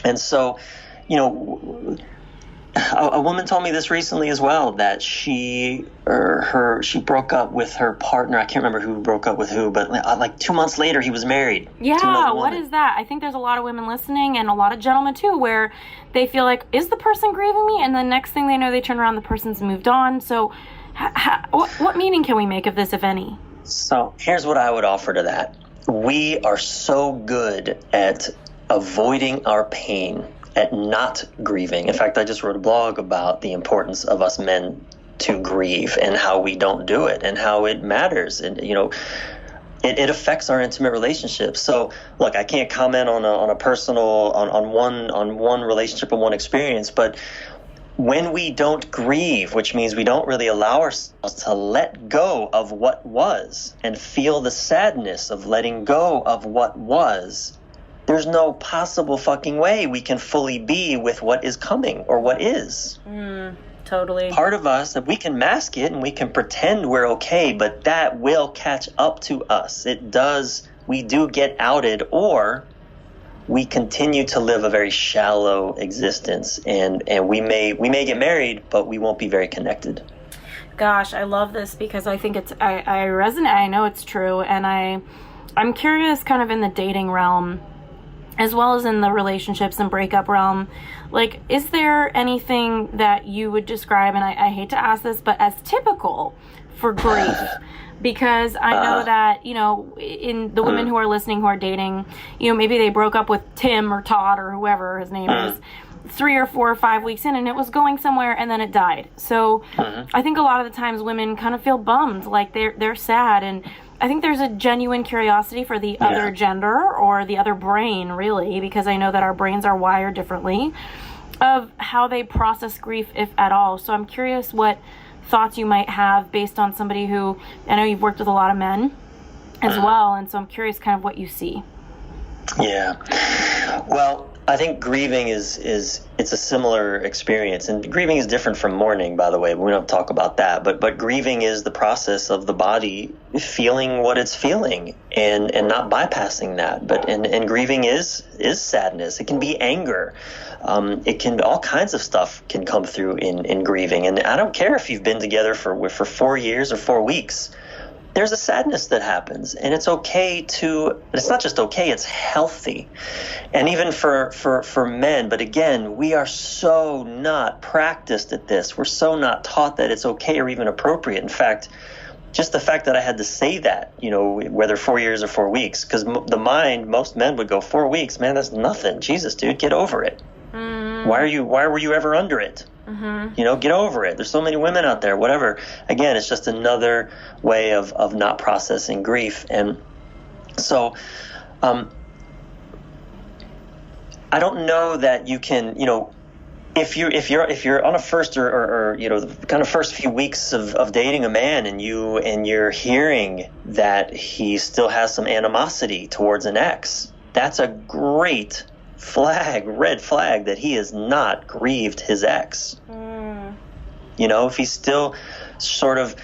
And so, a woman told me this recently as well, that she broke up with her partner. I can't remember who broke up with who, but like 2 months later, he was married. Yeah, what is that? I think there's a lot of women listening, and a lot of gentlemen too, where they feel like, is the person grieving me? And the next thing they know, they turn around, the person's moved on. So what meaning can we make of this, if any? So here's what I would offer to that. We are so good at avoiding our pain, at not grieving. In fact, I just wrote a blog about the importance of us men to grieve and how we don't do it and how it matters. And, it affects our intimate relationships. So look, I can't comment on a personal, on one relationship or one experience, but when we don't grieve, which means we don't really allow ourselves to let go of what was and feel the sadness of letting go of what was, there's no possible fucking way we can fully be with what is coming or what is. Totally. Part of us, that we can mask it and we can pretend we're okay, but that will catch up to us. It does. We do get outed, or we continue to live a very shallow existence, and we may get married, but we won't be very connected. Gosh, I love this because I think I resonate. I know it's true, and I'm curious, kind of in the dating realm, as well as in the relationships and breakup realm, like, is there anything that you would describe, and I hate to ask this, but as typical for grief? Because I know that, in the women who are listening, who are dating, maybe they broke up with Tim or Todd or whoever his name is 3 or 4 or 5 weeks in, and it was going somewhere, and then it died. So I think a lot of the times women kind of feel bummed, like they're sad, and I think there's a genuine curiosity for the other gender or the other brain, really, because I know that our brains are wired differently, of how they process grief, if at all. So I'm curious what thoughts you might have based on somebody who, I know you've worked with a lot of men as well, and so I'm curious kind of what you see. Yeah. Well, I think grieving is it's a similar experience, and grieving is different from mourning, by the way. We don't talk about that, but grieving is the process of the body feeling what it's feeling and not bypassing that. But and grieving is sadness. It can be anger. It can all kinds of stuff can come through in grieving, and I don't care if you've been together for 4 years or 4 weeks. There's a sadness that happens, and it's okay it's not just okay, it's healthy. And even for men, but again, we are so not practiced at this. We're so not taught that it's okay or even appropriate. In fact, just the fact that I had to say that, whether 4 years or 4 weeks, because most men would go 4 weeks, man, that's nothing. Jesus, dude, get over it. Why were you ever under it? Get over it. There's so many women out there, whatever. Again, it's just another way of not processing grief. And so, I don't know that you can, if you're on a first or the kind of first few weeks of dating a man and you're hearing that he still has some animosity towards an ex, that's a great red flag that he has not grieved his ex. If he's still sort of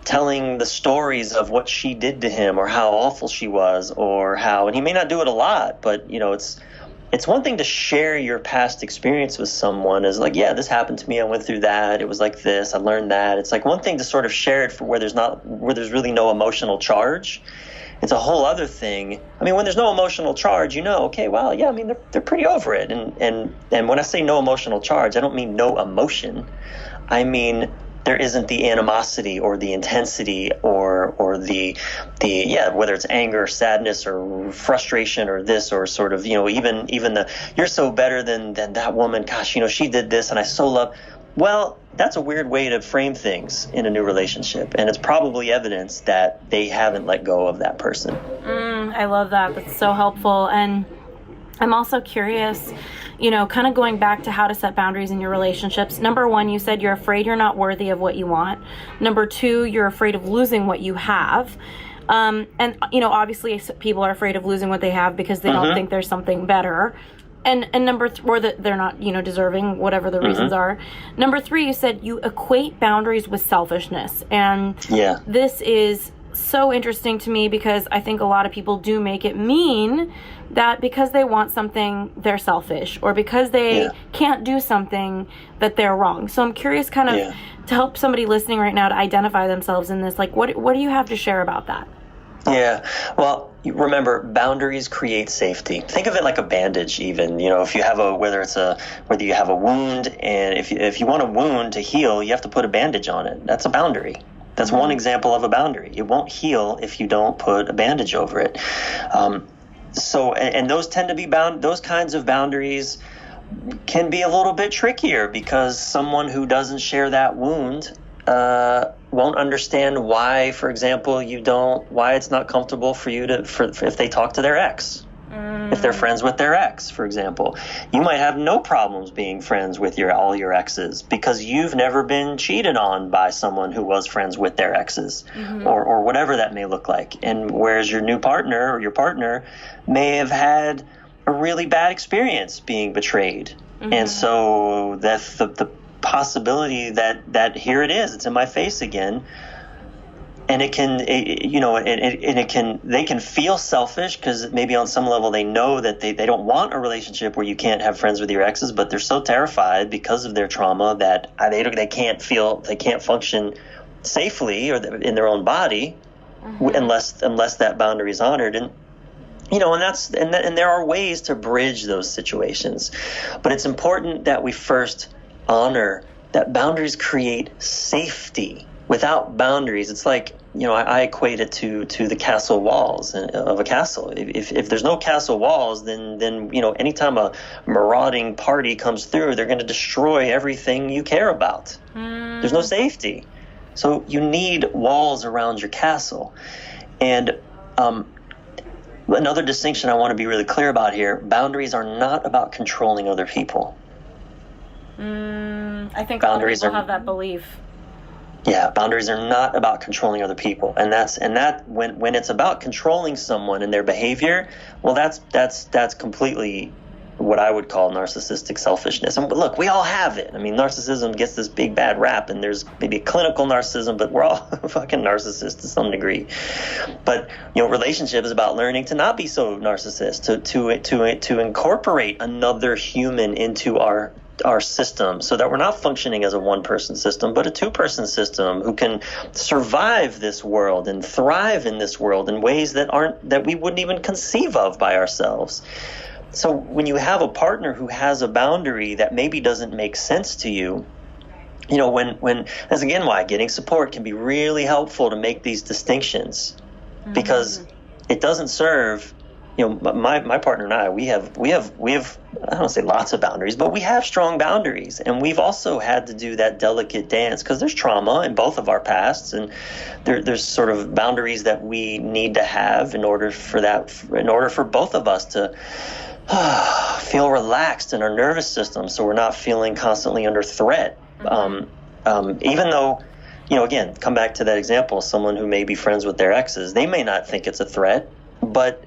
telling the stories of what she did to him or how awful she was and he may not do it a lot, but it's one thing to share your past experience with someone as like, yeah, this happened to me, I went through that, it was like this, I learned that. It's like one thing to sort of share it for where there's really no emotional charge. It's a whole other thing. I mean, when there's no emotional charge, okay, well, yeah, I mean, they're pretty over it. And when I say no emotional charge, I don't mean no emotion. I mean, there isn't the animosity or the intensity or the whether it's anger, sadness, or frustration, or this, or sort of, even the you're so better than that woman. Gosh, she did this, and I so love. Well, that's a weird way to frame things in a new relationship, and it's probably evidence that they haven't let go of that person. I love that. That's so helpful. And I'm also curious, kind of going back to how to set boundaries in your relationships. Number one, you said you're afraid you're not worthy of what you want. Number two, you're afraid of losing what you have. And obviously people are afraid of losing what they have because they don't think there's something better. And number or that they're not, deserving, whatever the reasons are. Number three, you said you equate boundaries with selfishness. And this is so interesting to me because I think a lot of people do make it mean that because they want something, they're selfish, or because they can't do something, that they're wrong. So I'm curious kind of to help somebody listening right now to identify themselves in this, like, what do you have to share about that? Yeah. Well, remember, boundaries create safety. Think of it like a bandage, even. If you have whether you have a wound, and if you want a wound to heal, you have to put a bandage on it. That's a boundary. That's one example of a boundary. It won't heal if you don't put a bandage over it. So those tend to be those kinds of boundaries can be a little bit trickier because someone who doesn't share that wound won't understand why, for example, why it's not comfortable for you if they talk to their ex. If they're friends with their ex, for example, you might have no problems being friends with all your exes because you've never been cheated on by someone who was friends with their exes, or whatever that may look like. And whereas your new partner or your partner may have had a really bad experience being betrayed, and so that's the possibility that here it is, it's in my face again. And they can feel selfish because maybe on some level they know that they don't want a relationship where you can't have friends with your exes, but they're so terrified because of their trauma that they can't function safely or in their own body unless that boundary is honored. And and there are ways to bridge those situations, but it's important that we first honor that boundaries create safety. Without boundaries, it's like, I equate it to the castle walls of a castle. If there's no castle walls, then anytime a marauding party comes through, they're going to destroy everything you care about. There's no safety. So you need walls around your castle. And another distinction I want to be really clear about here, boundaries are not about controlling other people. I think boundaries a lot of people have that belief. Yeah, boundaries are not about controlling other people, and when it's about controlling someone and their behavior, well, that's completely what I would call narcissistic selfishness. And look, we all have it. I mean, narcissism gets this big bad rap, and there's maybe clinical narcissism, but we're all fucking narcissists to some degree. But relationship is about learning to not be so narcissist, to incorporate another human into our system, so that we're not functioning as a one-person system, but a two-person system who can survive this world and thrive in this world in ways that we wouldn't even conceive of by ourselves. So when you have a partner who has a boundary that maybe doesn't make sense to you, when that's again why getting support can be really helpful to make these distinctions, because it doesn't serve. My partner and I, we have I don't want to say lots of boundaries, but we have strong boundaries, and we've also had to do that delicate dance because there's trauma in both of our pasts, and there's sort of boundaries that we need to have in order for both of us to feel relaxed in our nervous system, so we're not feeling constantly under threat. Even though, again, come back to that example, someone who may be friends with their exes, they may not think it's a threat, but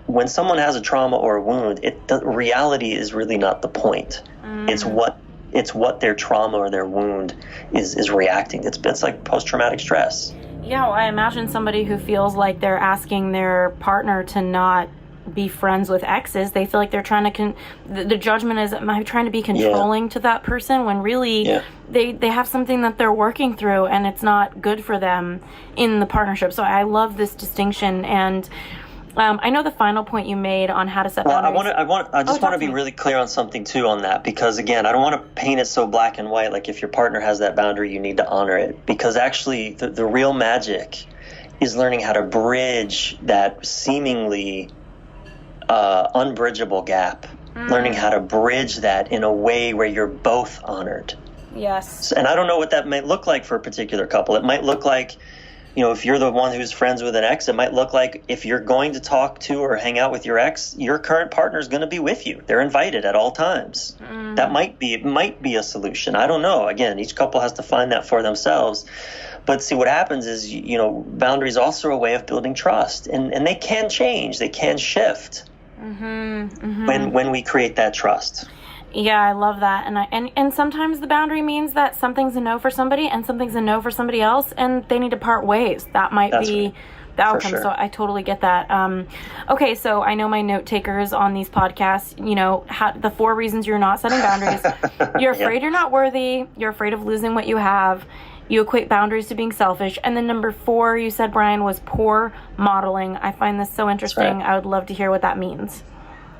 when someone has a trauma or a wound, reality is really not the point. It's what their trauma or their wound is reacting. It's like post-traumatic stress. Yeah, well, I imagine somebody who feels like they're asking their partner to not be friends with exes. They feel like they're trying to the judgment is, am I trying to be controlling to that person, when really they have something that they're working through and it's not good for them in the partnership. So I love this distinction. And I know the final point you made on how to set boundaries. I just want to be really clear on something too on that, because again, I don't want to paint it so black and white, like if your partner has that boundary, you need to honor it, because actually the real magic is learning how to bridge that seemingly unbridgeable gap, learning how to bridge that in a way where you're both honored. Yes. And I don't know what that might look like for a particular couple. It might look like, if you're the one who's friends with an ex, it might look like if you're going to talk to or hang out with your ex, your current partner is going to be with you. They're invited at all times. That might be a solution. I don't know. Again, each couple has to find that for themselves. But see, what happens is, boundaries also are a way of building trust, and they can change. They can shift when we create that trust. Yeah, I love that. And sometimes the boundary means that something's a no for somebody and something's a no for somebody else, and they need to part ways. That might be the outcome. Sure. So I totally get that. Okay, so I know my note takers on these podcasts, the 4 reasons you're not setting boundaries. You're afraid you're not worthy. You're afraid of losing what you have. You equate boundaries to being selfish. And then number 4, you said, Bryan, was poor modeling. I find this so interesting. Right. I would love to hear what that means.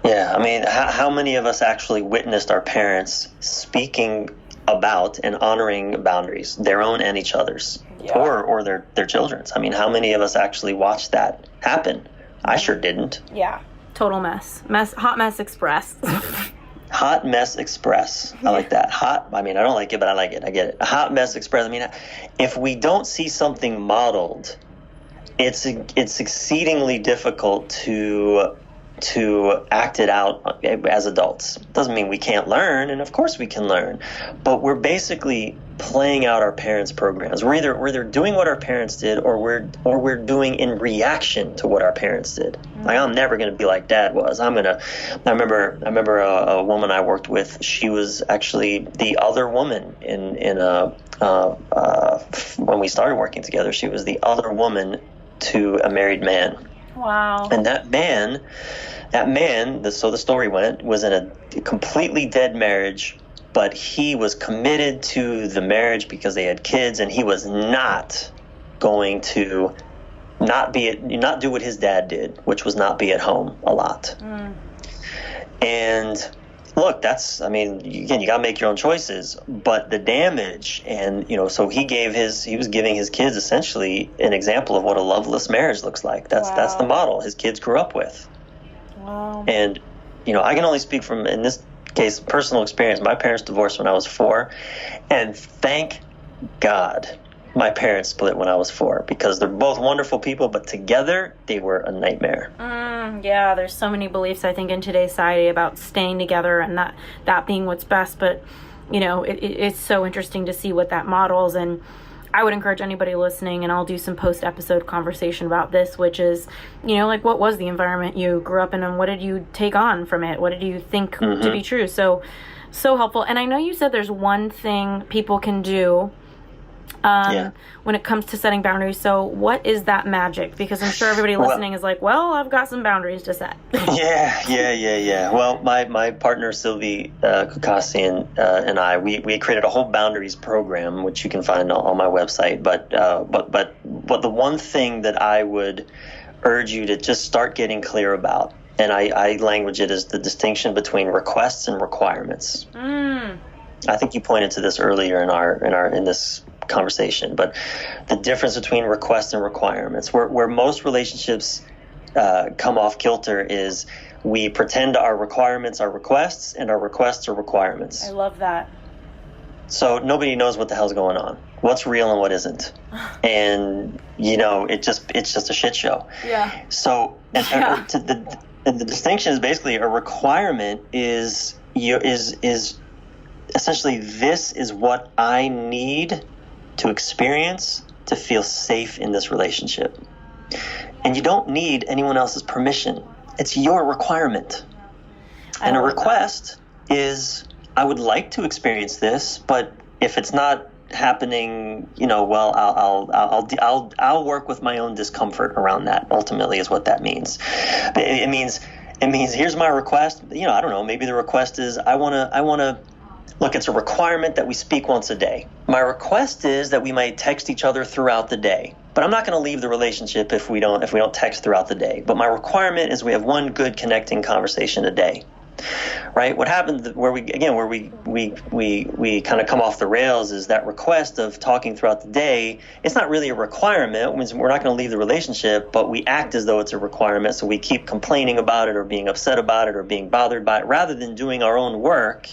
Yeah, I mean, how many of us actually witnessed our parents speaking about and honoring boundaries, their own and each other's, or their children's? I mean, how many of us actually watched that happen? I sure didn't. Yeah, total mess. Hot mess express. Hot mess express. I like that. I don't like it, but I like it. I get it. Hot mess express. I mean, if we don't see something modeled, it's exceedingly difficult to act it out as adults. Doesn't mean we can't learn, and of course we can learn, but we're basically playing out our parents' programs. We're either doing what our parents did, or we're doing in reaction to what our parents did. Like, I'm never going to be like Dad was. I remember a woman I worked with. She was actually the other woman when we started working together. She was the other woman to a married man. Wow. And that man, so the story went, was in a completely dead marriage, but he was committed to the marriage because they had kids, and he was not going to not do what his dad did, which was not be at home a lot. And look, again, you got to make your own choices, but the damage, and so he was giving his kids essentially an example of what a loveless marriage looks like. That's the model his kids grew up with. Wow. And I can only speak from, in this case, personal experience. My parents divorced when I was 4, and thank God my parents split when I was 4, because they're both wonderful people, but together they were a nightmare. Yeah, there's so many beliefs, I think, in today's society about staying together and that being what's best. But, it's so interesting to see what that models. And I would encourage anybody listening, and I'll do some post-episode conversation about this, which is, like, what was the environment you grew up in, and what did you take on from it? What did you think to be true? So helpful. And I know you said there's one thing people can do when it comes to setting boundaries. So what is that magic? Because I'm sure everybody listening is like, well, I've got some boundaries to set. Yeah. Well, my partner, Sylvie Kukasi, and I, we created a whole boundaries program, which you can find on my website. But the one thing that I would urge you to just start getting clear about, and I language it as the distinction between requests and requirements. I think you pointed to this earlier in this conversation, but the difference between requests and requirements, where most relationships come off kilter, is we pretend our requirements are requests and our requests are requirements. I love that. So nobody knows what the hell's going on, what's real and what isn't, and it's just a shit show. Yeah. So the distinction is basically a requirement is essentially, this is what I need to experience to feel safe in this relationship. And you don't need anyone else's permission. It's your requirement. And a request is, I would like to experience this, but if it's not happening, well, I'll work with my own discomfort around that. Ultimately, is what that means. It means here's my request. I don't know. Maybe the request is I want to. Look, it's a requirement that we speak once a day. My request is that we might text each other throughout the day. But I'm not going to leave the relationship if we don't text throughout the day. But my requirement is we have one good connecting conversation a day. Right? What happens where we kind of come off the rails is that request of talking throughout the day. It's not really a requirement. It means we're not going to leave the relationship, but we act as though it's a requirement. So we keep complaining about it or being upset about it or being bothered by it, rather than doing our own work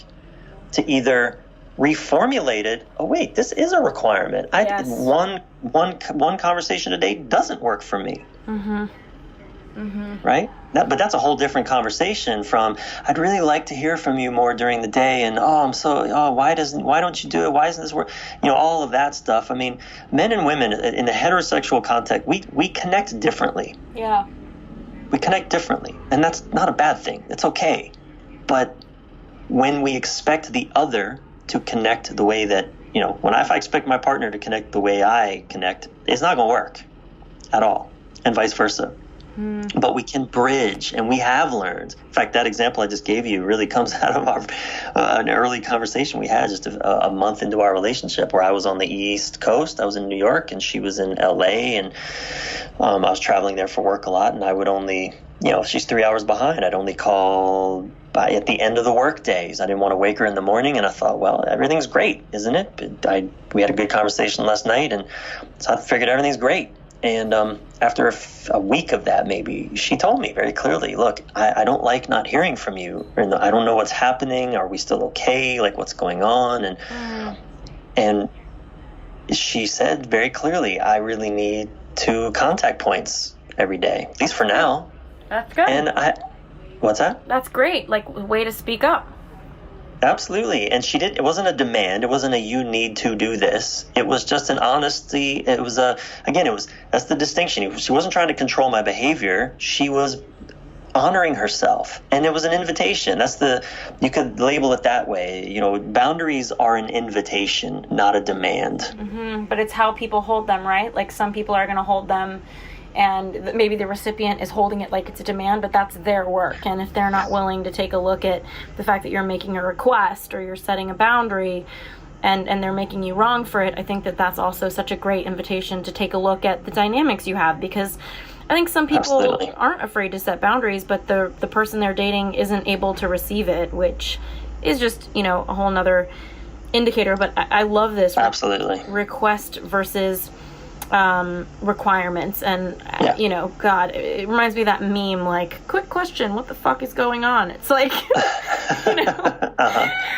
to either reformulate it. Oh wait, this is a requirement. Yes. One conversation a day doesn't work for me. Right? But that's a whole different conversation from, I'd really like to hear from you more during the day, and why don't you do it? Why isn't this work? All of that stuff. I mean, men and women in the heterosexual context, we connect differently. Yeah. We connect differently, and that's not a bad thing. It's okay. But when we expect the other to connect the way that, if I expect my partner to connect the way I connect, it's not going to work at all, and vice versa. But we can bridge, and we have learned. In fact, that example I just gave you really comes out of an early conversation we had just a month into our relationship, where I was on the East Coast. I was in New York, and she was in L.A., and I was traveling there for work a lot, and I would only, if she's 3 hours behind, I'd only call at the end of the work days. I didn't want to wake her in the morning, and I thought, well, everything's great, isn't it? We had a good conversation last night, and so I figured everything's great. And after a week of that, maybe, she told me very clearly, look, I don't like not hearing from you. And I don't know what's happening. Are we still okay? Like, what's going on? And she said very clearly, I really need 2 contact points every day, at least for now. That's good. And what's that? That's great. Like, way to speak up. Absolutely. And it wasn't a demand. It wasn't a, you need to do this. It was just an honesty. It was that's the distinction. She wasn't trying to control my behavior. She was honoring herself. And it was an invitation. You could label it that way. Boundaries are an invitation, not a demand. But it's how people hold them, right? Like, some people are going to hold them, and maybe the recipient is holding it like it's a demand, but that's their work. And if they're not willing to take a look at the fact that you're making a request or you're setting a boundary, and they're making you wrong for it, I think that that's also such a great invitation to take a look at the dynamics you have. Because I think some people Absolutely. aren't afraid to set boundaries, but the person they're dating isn't able to receive it, which is just, a whole nother indicator. But I love this. Absolutely. Request versus requirements. And God, it reminds me of that meme, like, quick question, what the fuck is going on? It's like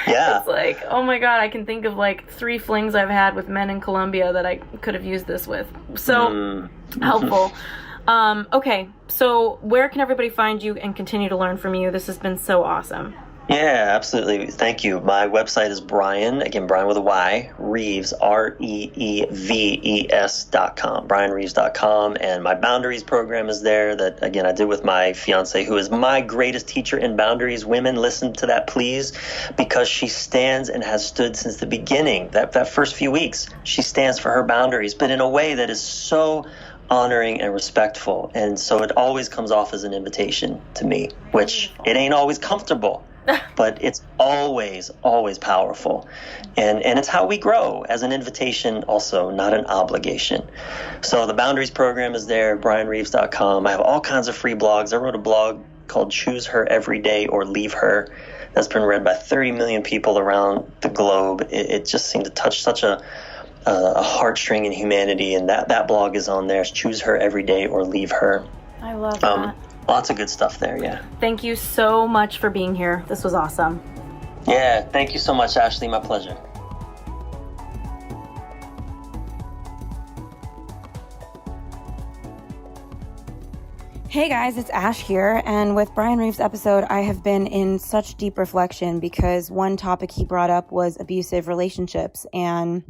Yeah, it's like, oh my God, I can think of like 3 flings I've had with men in Colombia that I could have used this with. So helpful. Okay, so where can everybody find you and continue to learn from you? This has been so awesome. Yeah, absolutely. Thank you. My website is Bryan, again, Bryan with a Y, Reeves, REEVES.com, BryanReeves.com. And my boundaries program is there that, again, I did with my fiance, who is my greatest teacher in boundaries. Women, listen to that, please, because she stands and has stood since the beginning. That first few weeks, she stands for her boundaries, but in a way that is so honoring and respectful. And so it always comes off as an invitation to me, which it ain't always comfortable. But it's always, always powerful. And it's how we grow, as an invitation also, not an obligation. So the Boundaries program is there, bryanreeves.com. I have all kinds of free blogs. I wrote a blog called Choose Her Every Day or Leave Her that's been read by 30 million people around the globe. It just seemed to touch such a heartstring in humanity, and that blog is on there. It's Choose Her Every Day or Leave Her. I love that. Lots of good stuff there, yeah. Thank you so much for being here. This was awesome. Yeah, thank you so much, Ashley. My pleasure. Hey guys, it's Ash here, and with Bryan Reeves' episode, I have been in such deep reflection because one topic he brought up was abusive relationships, and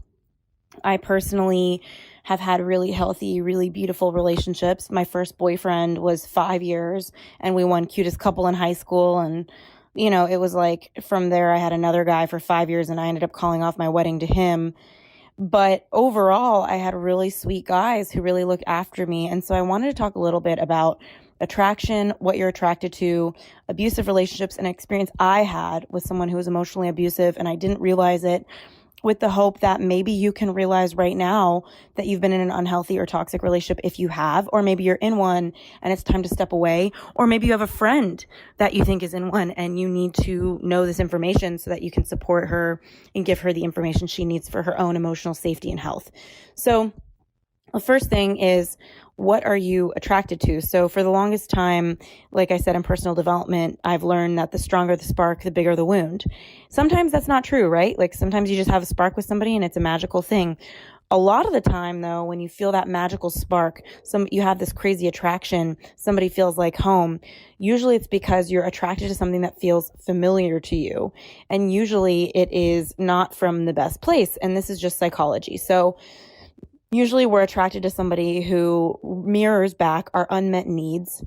I personally have had really healthy, really beautiful relationships. My first boyfriend was 5 years, and we won cutest couple in high school, and it was like from there I had another guy for 5 years, and I ended up calling off my wedding to him. But overall, I had really sweet guys who really looked after me. And so I wanted to talk a little bit about attraction, what you're attracted to, abusive relationships, and an experience I had with someone who was emotionally abusive and I didn't realize it, with the hope that maybe you can realize right now that you've been in an unhealthy or toxic relationship if you have, or maybe you're in one and it's time to step away, or maybe you have a friend that you think is in one and you need to know this information so that you can support her and give her the information she needs for her own emotional safety and health. So the first thing is, what are you attracted to? So for the longest time, like I said, in personal development, I've learned that the stronger the spark, the bigger the wound. Sometimes that's not true, right? Like sometimes you just have a spark with somebody and it's a magical thing. A lot of the time, though, when you feel that magical spark, you have this crazy attraction, somebody feels like home, usually it's because you're attracted to something that feels familiar to you. And usually it is not from the best place. And this is just psychology. So usually we're attracted to somebody who mirrors back our unmet needs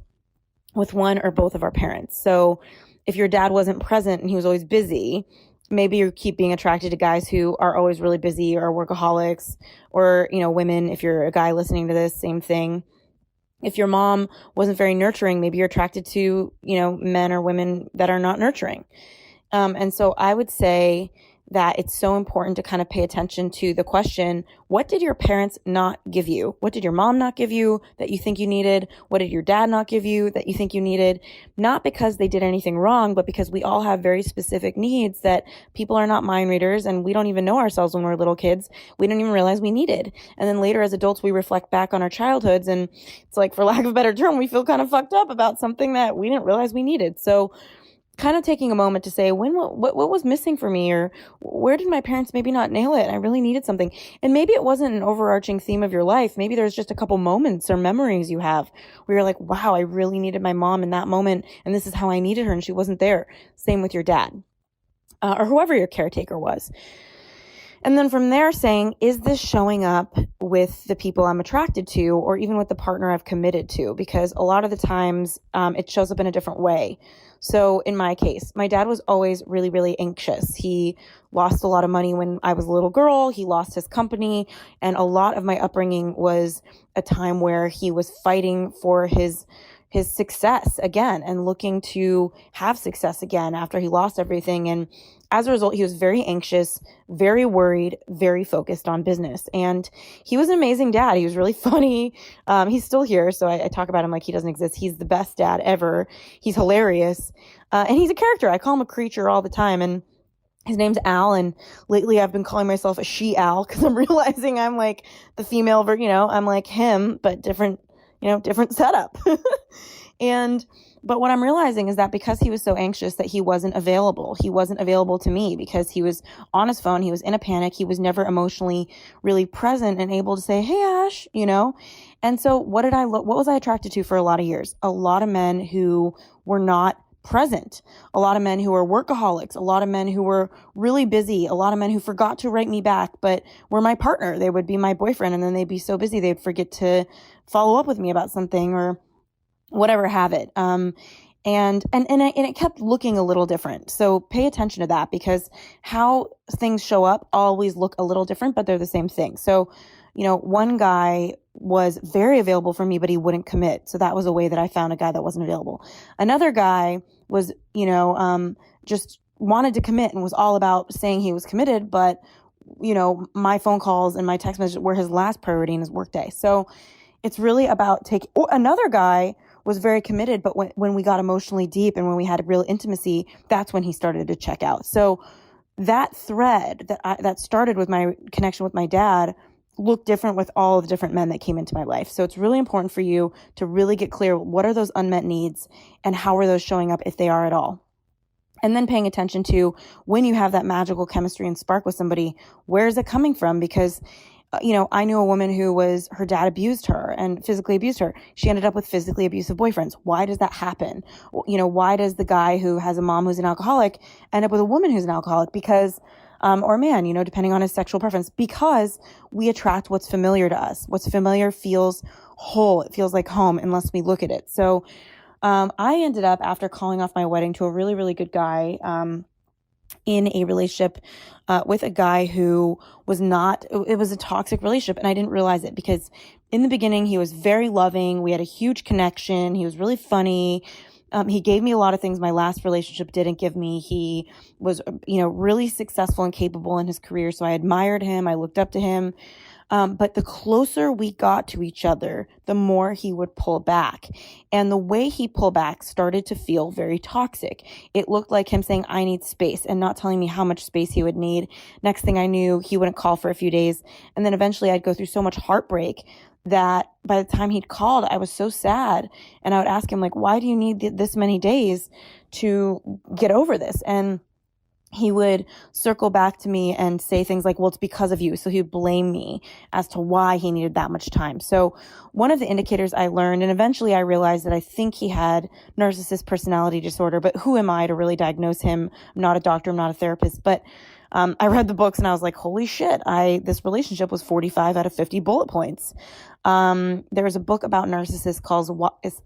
with one or both of our parents. So if your dad wasn't present and he was always busy, maybe you keep being attracted to guys who are always really busy or workaholics, or, women, if you're a guy listening to this, same thing. If your mom wasn't very nurturing, maybe you're attracted to, men or women that are not nurturing. And so I would say that it's so important to kind of pay attention to the question, what did your parents not give you? What did your mom not give you that you think you needed? What did your dad not give you that you think you needed? Not because they did anything wrong, but because we all have very specific needs that people are not mind readers, and we don't even know ourselves when we're little kids. We don't even realize we needed. And then later as adults, we reflect back on our childhoods, and it's like, for lack of a better term, we feel kind of fucked up about something that we didn't realize we needed. So kind of taking a moment to say, what was missing for me, or where did my parents maybe not nail it? I really needed something. And maybe it wasn't an overarching theme of your life. Maybe there's just a couple moments or memories you have where you're like, wow, I really needed my mom in that moment, and this is how I needed her, and she wasn't there. Same with your dad, or whoever your caretaker was. And then from there saying, is this showing up with the people I'm attracted to, or even with the partner I've committed to? Because a lot of the times it shows up in a different way. So in my case, my dad was always really, really anxious. He lost a lot of money when I was a little girl. He lost his company. And a lot of my upbringing was a time where he was fighting for his success again and looking to have success again after he lost everything. And as a result, he was very anxious, very worried, very focused on business. And he was an amazing dad. He was really funny. He's still here, so I talk about him like he doesn't exist. He's the best dad ever. He's hilarious. And he's a character. I call him a creature all the time. And his name's Al, and lately I've been calling myself a she-Al because I'm realizing I'm like the female, I'm like him, but different setup. But what I'm realizing is that because he was so anxious that he wasn't available to me because he was on his phone. He was in a panic. He was never emotionally really present and able to say, hey, Ash, And so what was I attracted to for a lot of years? A lot of men who were not present, a lot of men who were workaholics, a lot of men who were really busy, a lot of men who forgot to write me back, but were my partner. They would be my boyfriend, and then they'd be so busy they'd forget to follow up with me about something or whatever have it. And it kept looking a little different. So pay attention to that, because how things show up always look a little different, but they're the same thing. So, one guy was very available for me, but he wouldn't commit. So that was a way that I found a guy that wasn't available. Another guy was, just wanted to commit and was all about saying he was committed, but, my phone calls and my text messages were his last priority in his workday. So it's really about another guy was very committed, but when we got emotionally deep and when we had real intimacy, that's when he started to check out. So that thread that started with my connection with my dad looked different with all the different men that came into my life. So it's really important for you to really get clear, what are those unmet needs and how are those showing up, if they are at all? And then paying attention to when you have that magical chemistry and spark with somebody, where is it coming from? Because I knew a woman who her dad abused her and physically abused her. She ended up with physically abusive boyfriends. Why does that happen? Why does the guy who has a mom who's an alcoholic end up with a woman who's an alcoholic? Because, or a man, depending on his sexual preference, because we attract what's familiar to us. What's familiar feels whole. It feels like home unless we look at it. So, I ended up, after calling off my wedding to a really, really good guy, in a relationship with a guy who it was a toxic relationship, and I didn't realize it, because in the beginning he was very loving. We had a huge connection. He was really funny. He gave me a lot of things my last relationship didn't give me. He was, really successful and capable in his career. So I admired him. I looked up to him. But the closer we got to each other, the more he would pull back. And the way he pulled back started to feel very toxic. It looked like him saying, I need space, and not telling me how much space he would need. Next thing I knew, he wouldn't call for a few days. And then eventually I'd go through so much heartbreak that by the time he'd called, I was so sad. And I would ask him, why do you need this many days to get over this? And he would circle back to me and say things like, well, it's because of you. So he would blame me as to why he needed that much time. So one of the indicators I learned, and eventually I realized that I think he had narcissist personality disorder, but who am I to really diagnose him? I'm not a doctor. I'm not a therapist, but I read the books and I was like, holy shit, this relationship was 45 out of 50 bullet points. There's a book about narcissists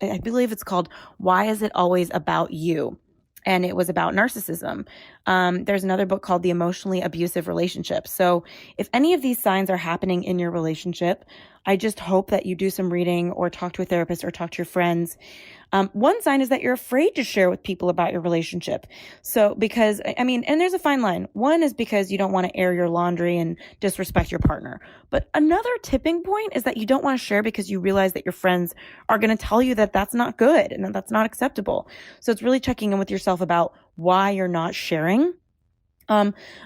I believe it's called Why Is It Always About You? And it was about narcissism. There's another book called The Emotionally Abusive Relationship. So if any of these signs are happening in your relationship, I just hope that you do some reading or talk to a therapist or talk to your friends. One sign is that you're afraid to share with people about your relationship. So because, and there's a fine line. One is because you don't want to air your laundry and disrespect your partner. But another tipping point is that you don't want to share because you realize that your friends are going to tell you that that's not good and that that's not acceptable. So it's really checking in with yourself about why you're not sharing.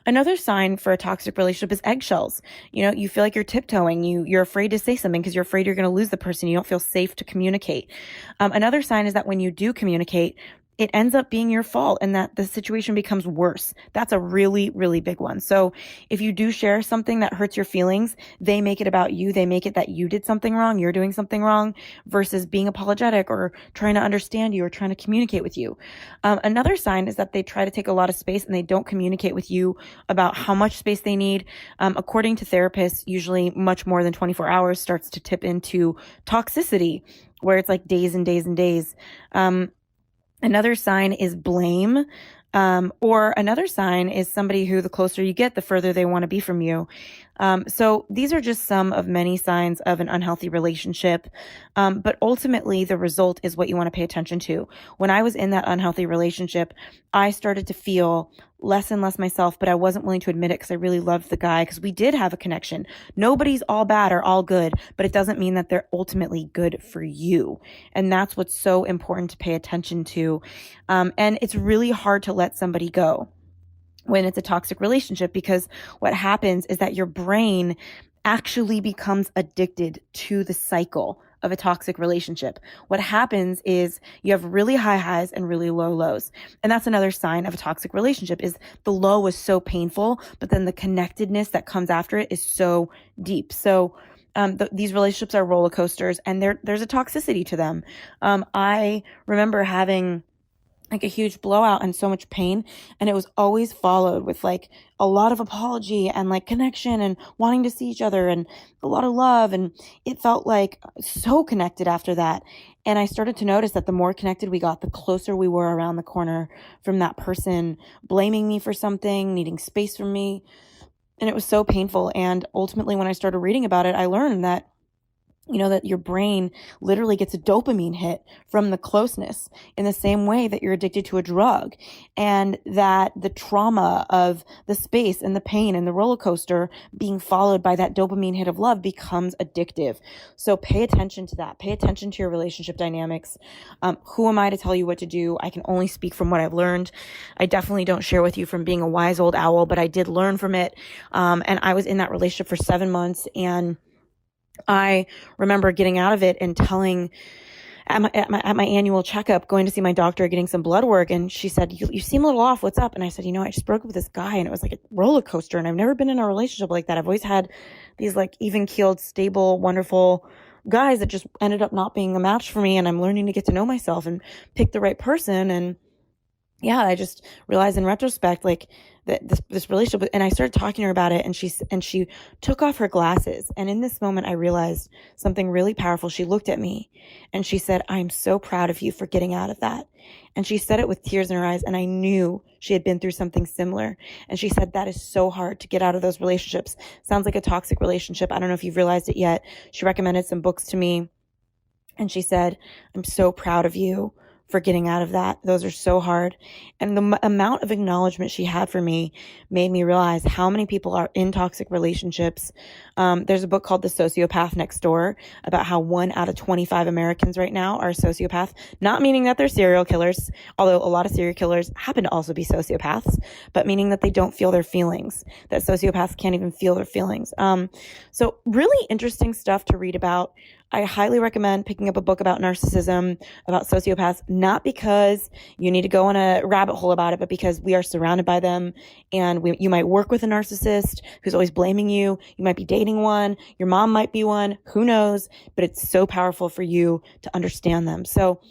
Another sign for a toxic relationship is eggshells. You feel like you're tiptoeing. You're afraid to say something because you're afraid you're going to lose the person. You don't feel safe to communicate. Another sign is that when you do communicate, it ends up being your fault and that the situation becomes worse. That's a really, really big one. So if you do share something that hurts your feelings, they make it about you. They make it that you did something wrong, you're doing something wrong, versus being apologetic or trying to understand you or trying to communicate with you. Another sign is that they try to take a lot of space and they don't communicate with you about how much space they need. According to therapists, usually much more than 24 hours starts to tip into toxicity, where it's like days and days and days. Another sign is blame, or another sign is somebody who the closer you get, the further they want to be from you. So these are just some of many signs of an unhealthy relationship. But ultimately the result is what you want to pay attention to. When I was in that unhealthy relationship, I started to feel less and less myself, but I wasn't willing to admit it because I really loved the guy, because we did have a connection. Nobody's all bad or all good, but it doesn't mean that they're ultimately good for you. And that's what's so important to pay attention to. And it's really hard to let somebody go when it's a toxic relationship, because what happens is that your brain actually becomes addicted to the cycle of a toxic relationship. What happens is you have really high highs and really low lows. And that's another sign of a toxic relationship, is the low is so painful, but then the connectedness that comes after it is so deep. So these relationships are roller coasters, and there's a toxicity to them. I remember having like a huge blowout and so much pain. And it was always followed with like a lot of apology and like connection and wanting to see each other and a lot of love. And it felt like so connected after that. And I started to notice that the more connected we got, the closer we were around the corner from that person blaming me for something, needing space from me. And it was so painful. And ultimately, when I started reading about it, I learned that that your brain literally gets a dopamine hit from the closeness in the same way that you're addicted to a drug, and that the trauma of the space and the pain and the roller coaster being followed by that dopamine hit of love becomes addictive. So pay attention to that. Pay attention to your relationship dynamics. Who am I to tell you what to do? I can only speak from what I've learned. I definitely don't share with you from being a wise old owl, but I did learn from it. And I was in that relationship for 7 months, and I remember getting out of it and telling at my annual checkup, going to see my doctor, getting some blood work. And she said, you seem a little off. What's up? And I said, I just broke up with this guy, and it was like a roller coaster. And I've never been in a relationship like that. I've always had these like even keeled, stable, wonderful guys that just ended up not being a match for me. And I'm learning to get to know myself and pick the right person. And yeah, I just realized in retrospect, like that this relationship, and I started talking to her about it, and she took off her glasses. And in this moment, I realized something really powerful. She looked at me and she said, "I'm so proud of you for getting out of that." And she said it with tears in her eyes. And I knew she had been through something similar. And she said, that is so hard to get out of those relationships. Sounds like a toxic relationship. I don't know if you've realized it yet. She recommended some books to me. And she said, "I'm so proud of you for getting out of that. Those are so hard." And the amount of acknowledgement she had for me made me realize how many people are in toxic relationships. There's a book called The Sociopath Next Door about how 1 out of 25 Americans right now are a sociopath, not meaning that they're serial killers, although a lot of serial killers happen to also be sociopaths, but meaning that they don't feel their feelings, that sociopaths can't even feel their feelings. So really interesting stuff to read about. I highly recommend picking up a book about narcissism, about sociopaths, not because you need to go on a rabbit hole about it, but because we are surrounded by them. And you might work with a narcissist who's always blaming you. You might be dating one. Your mom might be one. Who knows? But it's so powerful for you to understand them. So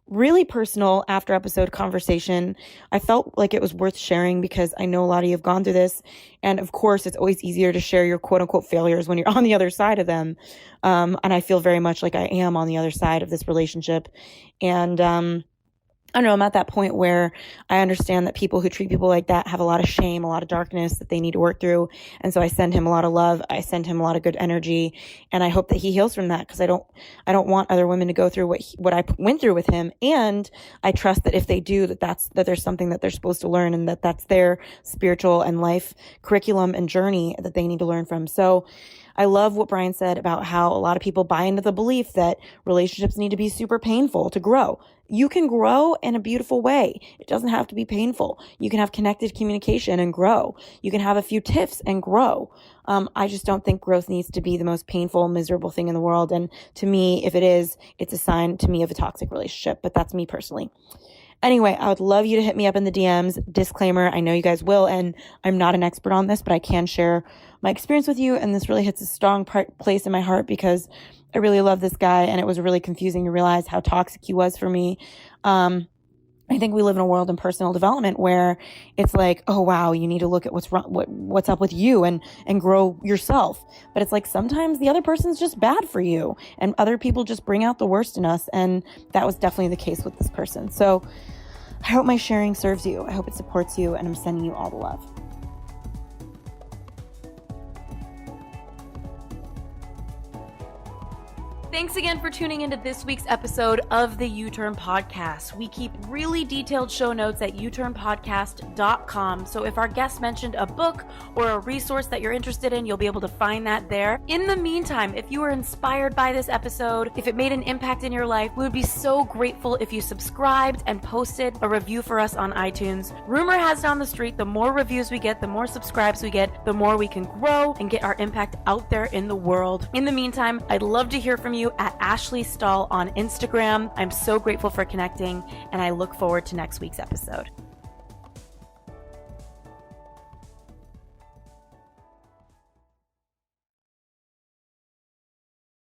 really personal after episode conversation. I felt like it was worth sharing because I know a lot of you have gone through this. And of course, it's always easier to share your quote unquote failures when you're on the other side of them. And I feel very much like I am on the other side of this relationship. And, I don't know, I'm at that point where I understand that people who treat people like that have a lot of shame, a lot of darkness that they need to work through. And so I send him a lot of love. I send him a lot of good energy. And I hope that he heals from that, because I don't want other women to go through what I went through with him. And I trust that if they do, that there's something that they're supposed to learn, and that's their spiritual and life curriculum and journey that they need to learn from. So I love what Bryan said about how a lot of people buy into the belief that relationships need to be super painful to grow. You can grow in a beautiful way. It doesn't have to be painful. You can have connected communication and grow. You can have a few tiffs and grow. I just don't think growth needs to be the most painful, miserable thing in the world. And to me, if it is, it's a sign to me of a toxic relationship. But that's me personally. Anyway, I would love you to hit me up in the DMs. Disclaimer, I know you guys will, and I'm not an expert on this, but I can share my experience with you. And this really hits a strong place in my heart because I really love this guy, and it was really confusing to realize how toxic he was for me. I think we live in a world in personal development where it's like, oh wow, you need to look at what's up with you and grow yourself. But it's like sometimes the other person's just bad for you, and other people just bring out the worst in us. And that was definitely the case with this person. So I hope my sharing serves you. I hope it supports you, and I'm sending you all the love. Thanks again for tuning into this week's episode of the U-Turn Podcast. We keep really detailed show notes at uturnpodcast.com. So if our guest mentioned a book or a resource that you're interested in, you'll be able to find that there. In the meantime, if you were inspired by this episode, if it made an impact in your life, we would be so grateful if you subscribed and posted a review for us on iTunes. Rumor has it on the street, the more reviews we get, the more subscribes we get, the more we can grow and get our impact out there in the world. In the meantime, I'd love to hear from you at Ashley Stahl on Instagram. I'm so grateful for connecting, and I look forward to next week's episode.